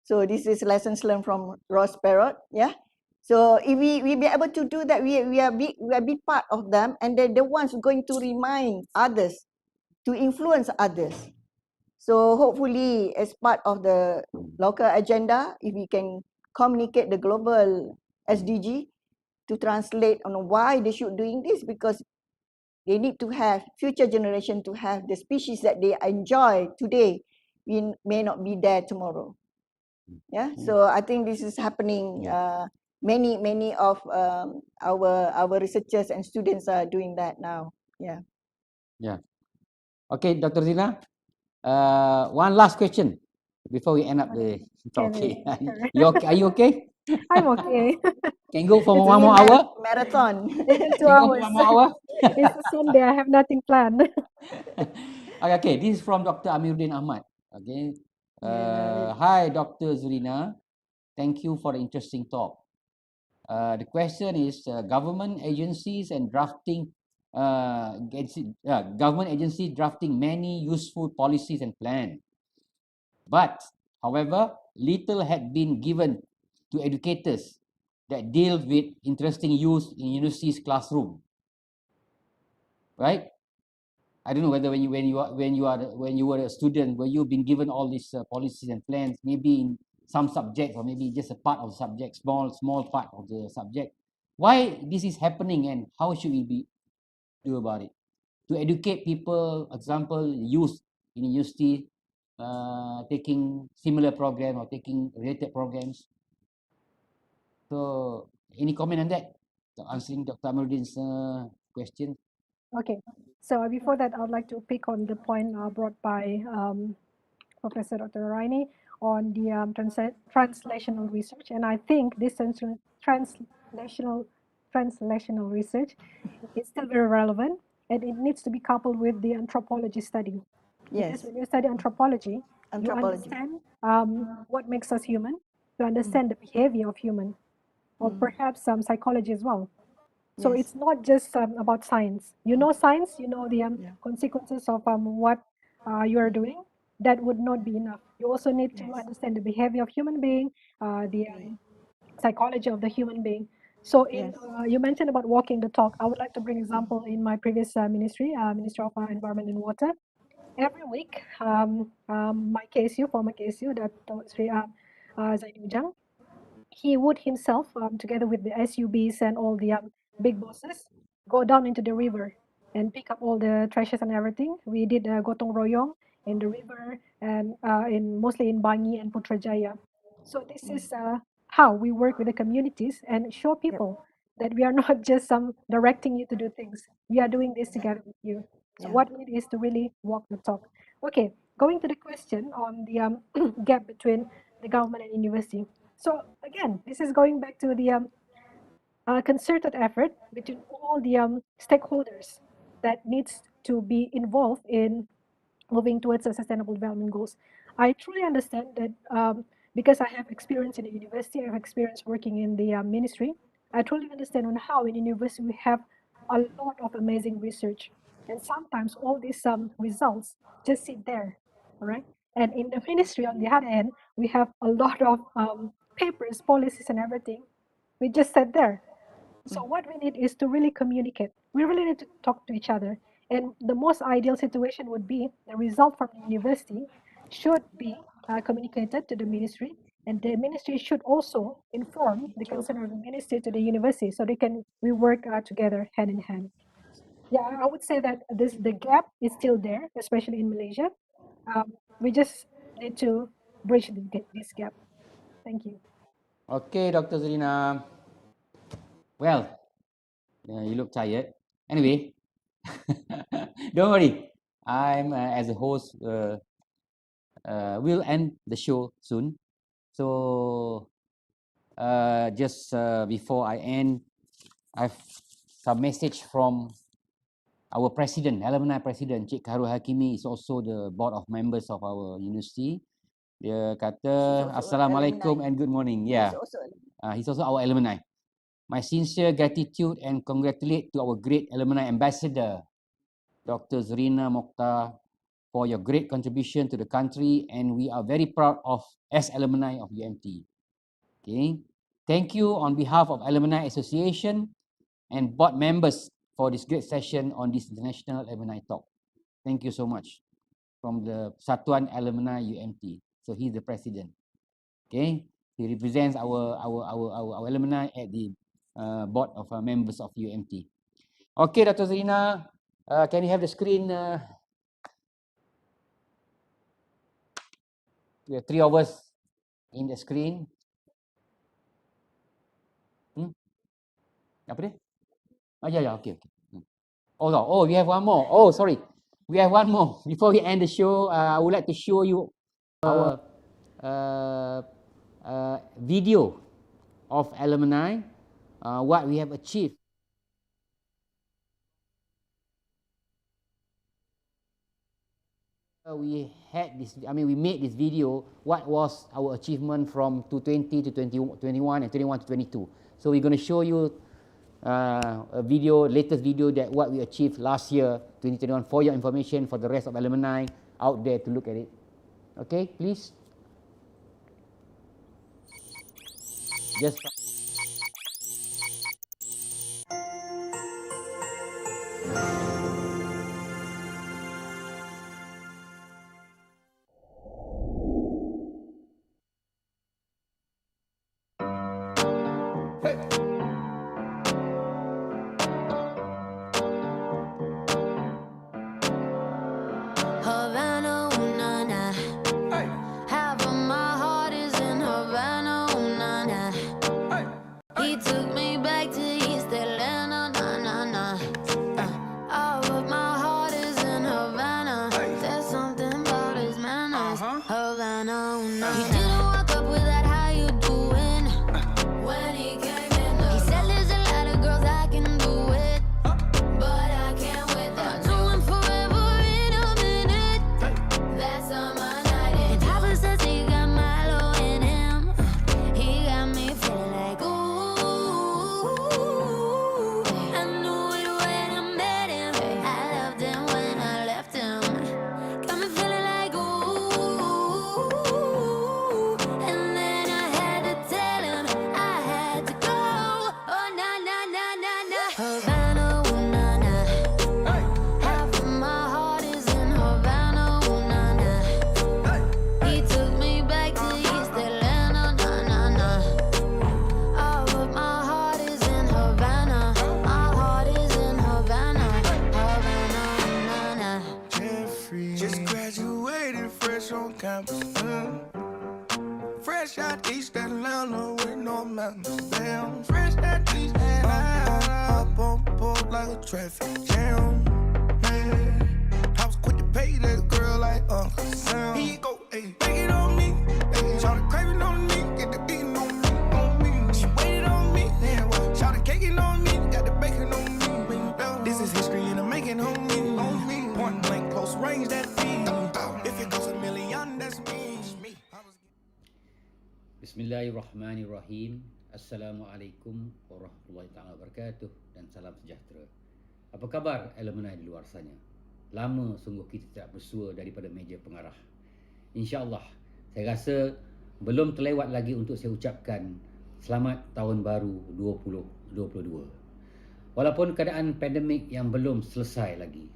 So this is lessons learned from Ross Perot. Yeah. So if we be able to do that, we are big part of them, and they're the ones going to remind others, to influence others. So hopefully, as part of the local agenda, if we can communicate the global SDG to translate on why they should doing this, because they need to have future generation to have the species that they enjoy today. We may not be there tomorrow. Yeah. So I think this is happening. Many of our researchers and students are doing that now. Yeah. Yeah. Okay, Dr. Zina. One last question before we end up the talk. Are you okay? I'm okay. Can go for It's one more hour? Marathon. 2 Can go for hours. one more hour? It's a Sunday. I have nothing planned. Okay, this is from Dr. Amiruddin Ahmad. Okay. Hi, Dr. Zurina. Thank you for the interesting talk. The question is government agencies and government agencies drafting many useful policies and plans. But, however, little had been given to educators that deal with interesting use in university's classroom, right? I don't know whether when you were a student, were you been given all these policies and plans, maybe in some subjects or maybe just a part of the subject, small part of the subject. Why this is happening and how should we do about it? To educate people, example, youth in university taking similar program or taking related programs. So, any comment on that? Answering Dr. Saharuddin's question. Okay, so before that, I would like to pick on the point brought by Professor Dr. Aieni on the translational research, and I think this translational research is still very relevant, and it needs to be coupled with the anthropology study. Because Yes. when you study anthropology, you Anthropology. understand what makes us human, you understand the behavior of human, or perhaps some psychology as well. So Yes. it's not just about science. You know science, you know the consequences of what you are doing. That would not be enough. You also need to understand the behavior of human being, the psychology of the human being. So in you mentioned about walking the talk. I would like to bring example in my previous ministry, Ministry of Environment and Water. Every week, my KSU, former KSU, Dato Sri Zainuddin, he would himself, together with the SUBs and all the big bosses, go down into the river and pick up all the trashes and everything. We did gotong royong in the river and mostly in Bangi and Putrajaya. So this is how we work with the communities and show people that we are not just directing you to do things. We are doing this together with you. So what we need is to really walk the talk. Okay, going to the question on the gap between the government and university. So again, this is going back to the concerted effort between all the stakeholders that needs to be involved in moving towards the sustainable development goals. I truly understand that because I have experience in the university, I have experience working in the ministry. I truly understand on how in university we have a lot of amazing research, and sometimes all these results just sit there, all right? And in the ministry, on the other hand, we have a lot of papers, policies, and everything. We just sat there. So what we need is to really communicate. We really need to talk to each other. And the most ideal situation would be the result from the university should be communicated to the ministry, and the ministry should also inform the concern of the ministry to the university so we work together hand in hand. Yeah, I would say that the gap is still there, especially in Malaysia. We just need to bridge this gap. Thank you. Okay, Dr. Zurina. Well, you look tired. Anyway, don't worry. I'm as a host. We'll end the show soon. So just before I end, I've some message from our president, alumni president, Cik Khairul Hakimi is also the board of members of our university. Dia kata, Assalamualaikum and good morning. Yeah, he's also our alumni. My sincere gratitude and congratulate to our great alumni ambassador, Dr. Zurina Mokhtar, for your great contribution to the country, and we are very proud of as alumni of UMT. Okay, thank you on behalf of Alumni Association and board members for this great session on this International Alumni Talk. Thank you so much from the Satuan Alumni UMT. So he's the president. Okay, he represents our alumni at the board of members of UMT. Okay, Dr. Zurina, can you have the screen? We have 3 of us in the screen. Apa dia? Oh, yeah, okay. Oh, no. Oh, we have one more. Oh, sorry. We have one more. Before we end the show, I would like to show you our video of alumni, what we have achieved. We had this, we made this video, what was our achievement from 2020 to 2021 and 21 to 22. So we're going to show you a video, latest video that what we achieved last year, 2021, for your information, for the rest of alumni out there to look at it. Okay, please. Just Havana, ooh, na, na. Half of my heart is in Havana, ooh, na, na. He took me back to East Atlanta, na, na, na. All of my heart is in Havana. There's something about his manners. Havana, ooh, na, na. He didn't walk up with that, how you doing? When he came in, he said there's a lot of girls I can do it, but I can't with that. Doing forever in a minute. That's on my night. And Papa says he got Milo in him. He got me feeling like ooh. I knew it when I met him. I loved him when I left him. Got me feeling like ooh. And then I had to tell him I had to go. Oh na na na na na. Havana, ooh na na. Half of my heart is in Havana, ooh na na. He took me back to East Atlanta, na na na. All of my heart is in Havana. My heart is in Havana, Havana, na na. Jeffrey. Just graduated fresh on campus. Fresh out East Atlanta with no mountains. Damn, fresh out East Atlanta. Up on board like a traffic jam. Man, I was quick to pay that girl like Uncle Sam. Here you go, ayy, take it on me. Ayy, shout the craving on me, get the beating on me, on me. She waited on me, yeah, well, shout the caking on me, got the bacon on me. This is history and I'm making on me, on me. Point blank, close range, that beat. If it goes a million, that's me. Bismillahirrahmanirrahim. Assalamualaikum warahmatullahi taala wabarakatuh dan salam sejahtera. Apa khabar alumni di luar sana? Lama sungguh kita tidak bersua daripada meja pengarah. InsyaAllah, saya rasa belum terlewat lagi untuk saya ucapkan selamat tahun baru 2022. Walaupun keadaan pandemik yang belum selesai lagi,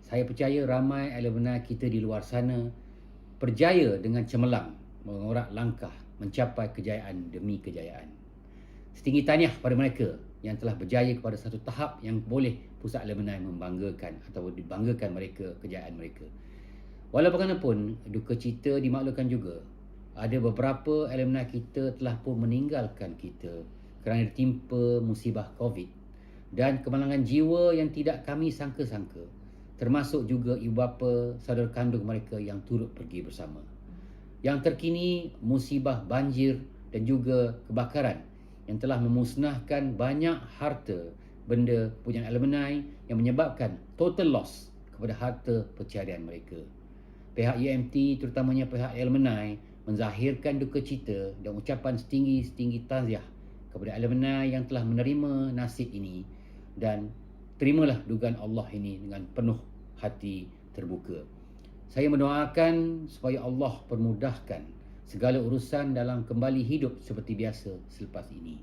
saya percaya ramai alumni kita di luar sana berjaya dengan cemerlang mengorak langkah mencapai kejayaan demi kejayaan. Setinggi tahniah pada mereka yang telah berjaya kepada satu tahap yang boleh pusat alumni membanggakan atau dibanggakan mereka kejayaan mereka. Walau bagaimanapun, duka cita dimaklumkan juga. Ada beberapa alumni kita telah pun meninggalkan kita kerana ditimpa musibah COVID dan kemalangan jiwa yang tidak kami sangka-sangka, termasuk juga ibu bapa, saudara kandung mereka yang turut pergi bersama. Yang terkini, musibah banjir dan juga kebakaran yang telah memusnahkan banyak harta benda punya alumni yang menyebabkan total loss kepada harta pencarian mereka. Pihak UMT, terutamanya pihak alumni, menzahirkan duka cita dan ucapan setinggi-setinggi taziah kepada alumni yang telah menerima nasib ini, dan terimalah dugaan Allah ini dengan penuh hati terbuka. Saya mendoakan supaya Allah permudahkan segala urusan dalam kembali hidup seperti biasa selepas ini.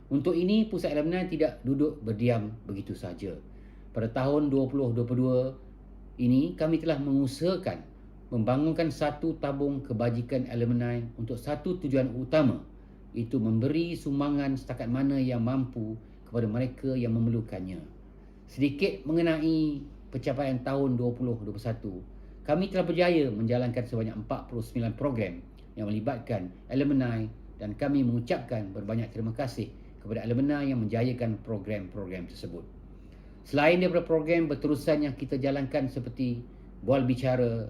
Untuk ini, Pusat Alumni tidak duduk berdiam begitu sahaja. Pada tahun 2022 ini, kami telah mengusahakan membangunkan satu tabung kebajikan alumni untuk satu tujuan utama, iaitu memberi sumbangan setakat mana yang mampu kepada mereka yang memerlukannya. Sedikit mengenai pencapaian tahun 2021, kami telah berjaya menjalankan sebanyak 49 program yang melibatkan alumni dan kami mengucapkan berbanyak terima kasih kepada alumni yang menjayakan program-program tersebut. Selain daripada program berterusan yang kita jalankan seperti bual bicara,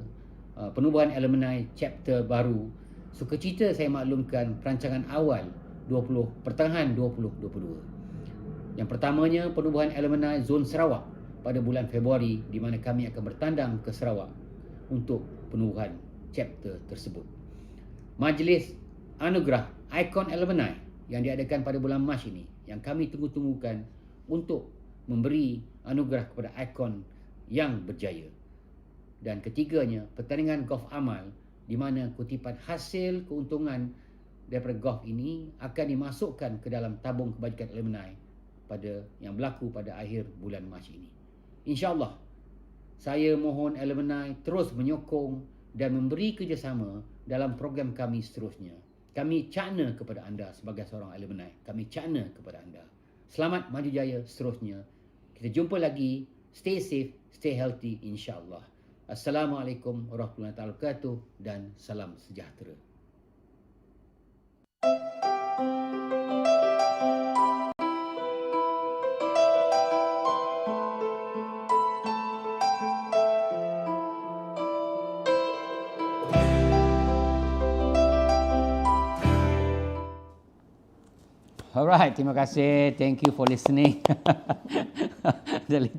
penubuhan alumni chapter baru, sukacita saya maklumkan perancangan awal pertengahan 2022. Yang pertamanya, penubuhan alumni zon Sarawak pada bulan Februari, di mana kami akan bertandang ke Sarawak untuk penubuhan chapter tersebut. Majlis Anugerah Ikon Alumni yang diadakan pada bulan Mac ini, yang kami tunggu-tunggukan untuk memberi anugerah kepada ikon yang berjaya. Dan ketiganya, pertandingan golf amal, di mana kutipan hasil keuntungan daripada golf ini akan dimasukkan ke dalam tabung kebajikan alumni pada yang berlaku pada akhir bulan Mac ini. InsyaAllah, saya mohon alumni terus menyokong dan memberi kerjasama dalam program kami seterusnya. Kami cakna kepada anda sebagai seorang alumni. Kami cakna kepada anda. Selamat maju jaya seterusnya. Kita jumpa lagi. Stay safe, stay healthy insyaAllah. Assalamualaikum warahmatullahi wabarakatuh dan salam sejahtera. Alright, terima kasih. Thank you for listening. The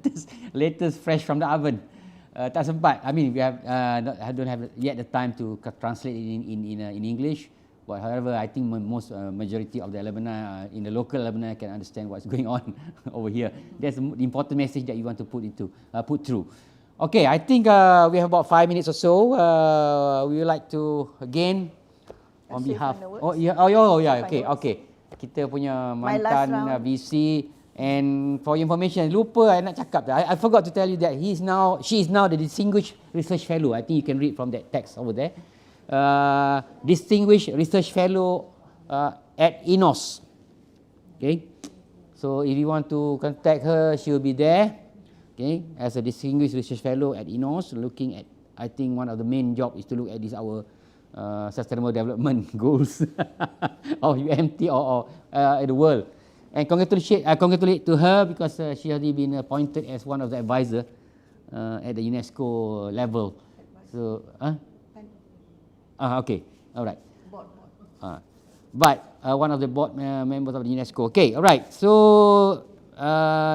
latest fresh from the oven. Tak sempat. I mean, I don't have yet the time to translate it in English. But however, I think most majority of the alumni, in the local alumni, can understand what's going on over here. That's the important message that you want to put through. Okay, I think we have about 5 minutes or so. We would like to again, on behalf. Okay. Kita punya mantan VC, and for your information, lupa I nak cakap, I forgot to tell you that she is now the Distinguished Research Fellow. I think you can read from that text over there. Distinguished Research Fellow at INOS. Okay, so if you want to contact her, she will be there. Okay, as a Distinguished Research Fellow at INOS, looking at, I think one of the main job is to look at this our sustainable development goals of UMT or the world. And congratulate to her because she has been appointed as one of the advisor at the UNESCO level. So, okay, all right. But one of the board members of the UNESCO. Okay, all right. So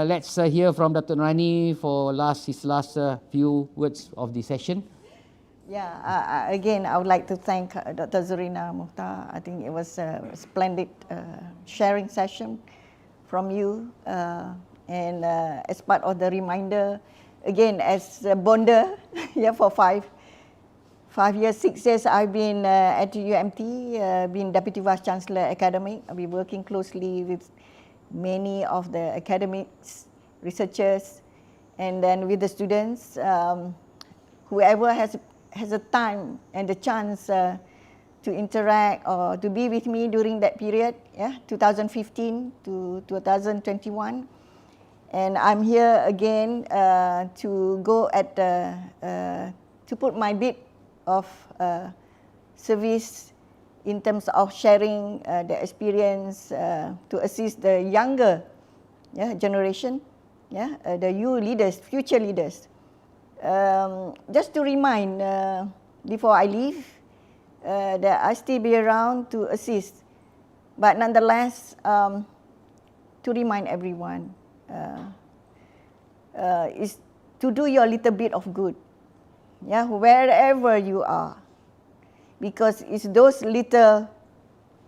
let's hear from Dr. Nurani for his last few words of the session. Yeah, again, I would like to thank Dr. Zurina Mokhtar. I think it was a splendid sharing session from you. And as part of the reminder, again, as a bonder for 5 years, 6 years, I've been at UMT, been Deputy Vice Chancellor Academic. I've been working closely with many of the academics, researchers, and then with the students. Whoever has a time and the chance to interact or to be with me during that period, 2015 to 2021. And I'm here again to go at to put my bit of service in terms of sharing the experience to assist the younger generation, the future leaders. Just to remind, before I leave, that I still be around to assist. But nonetheless, to remind everyone, is to do your little bit of good, wherever you are. Because it's those little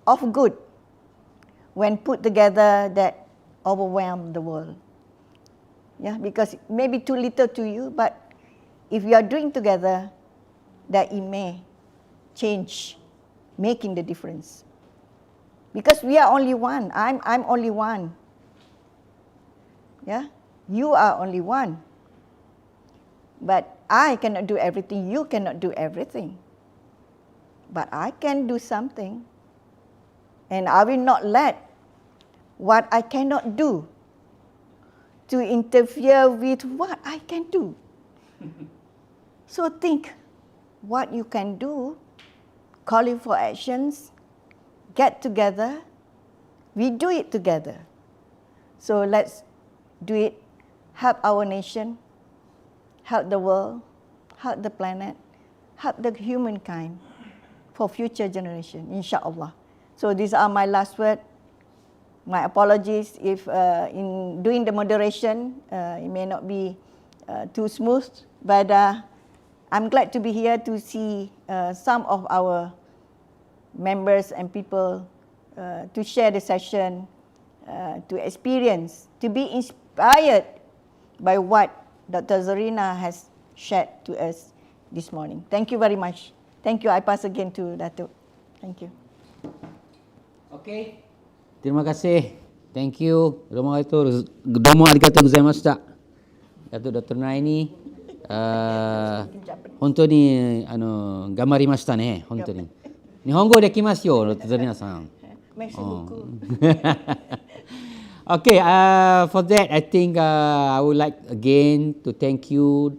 of good, when put together, that overwhelm the world. Because it may be too little to you, but if we are doing together, that it may change, making the difference. Because we are only one. I'm only one. You are only one. But I cannot do everything. You cannot do everything. But I can do something. And I will not let what I cannot do to interfere with what I can do. So think what you can do, calling for actions, get together, we do it together. So let's do it, help our nation, help the world, help the planet, help the humankind for future generation, insyaAllah. So these are my last words. My apologies if in doing the moderation, it may not be too smooth, but I'm glad to be here to see some of our members and people to share the session, to experience, to be inspired by what Dr. Zurina has shared to us this morning. Thank you very much. Thank you. I pass again to Dato. Thank you. Okay. Terima kasih. Thank you. Domo arigatou gozaimashita. Dr. Naini. 本当に頑張りましたね。本当に。日本語できますよ、ドクターZurinaさん。Okay, for that, I think I would like again to thank you,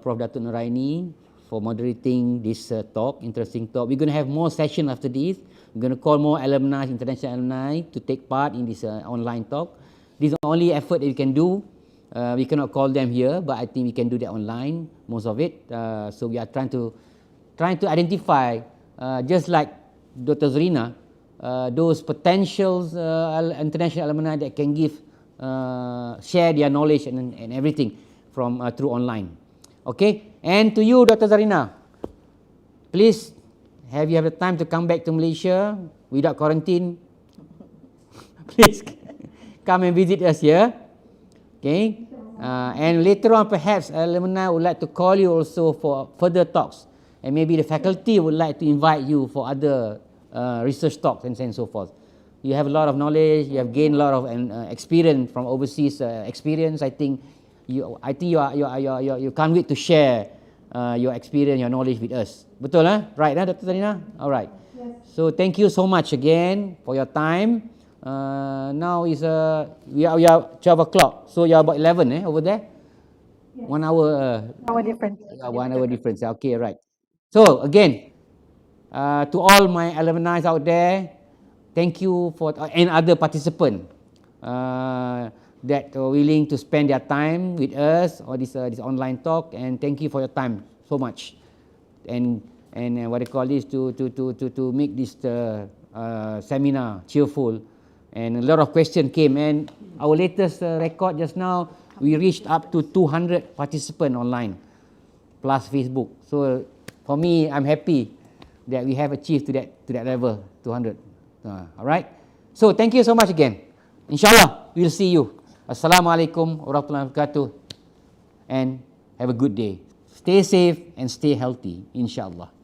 Prof. Dato Nuraini, for moderating this talk, interesting talk. We're going to have more sessions after this. We're going to call more alumni, international alumni, to take part in this online talk. This is the only effort that we can do. We cannot call them here, but I think we can do that online, most of it. So we are trying to identify, just like Dr. Zurina, those potential international alumni that can give, share their knowledge and everything from through online. Okay, and to you, Dr. Zurina, please you have the time to come back to Malaysia without quarantine. Please come and visit us here. Okay, and later on perhaps alumni would like to call you also for further talks, and maybe the faculty would like to invite you for other research talks and so forth. You have a lot of knowledge, you have gained a lot of experience from overseas experience. I think you can't wait to share your experience, your knowledge with us. Betul right, Dr. Zurina? All right. Yes. So thank you so much again for your time. Now is we are 12 o'clock, so you are about 11 over there. Yes. 1 hour. 1 hour difference. 1 hour difference. Okay, right. So again, to all my alumni out there, thank you for and other participants that are willing to spend their time with us or this online talk, and thank you for your time so much. And what I call this to make this seminar cheerful. And a lot of questions came, and our latest record just now, we reached up to 200 participants online, plus Facebook. So for me, I'm happy that we have achieved to that level, 200. All right. So thank you so much again. Inshallah, we'll see you. Assalamualaikum warahmatullahi wabarakatuh, and have a good day. Stay safe and stay healthy, inshallah.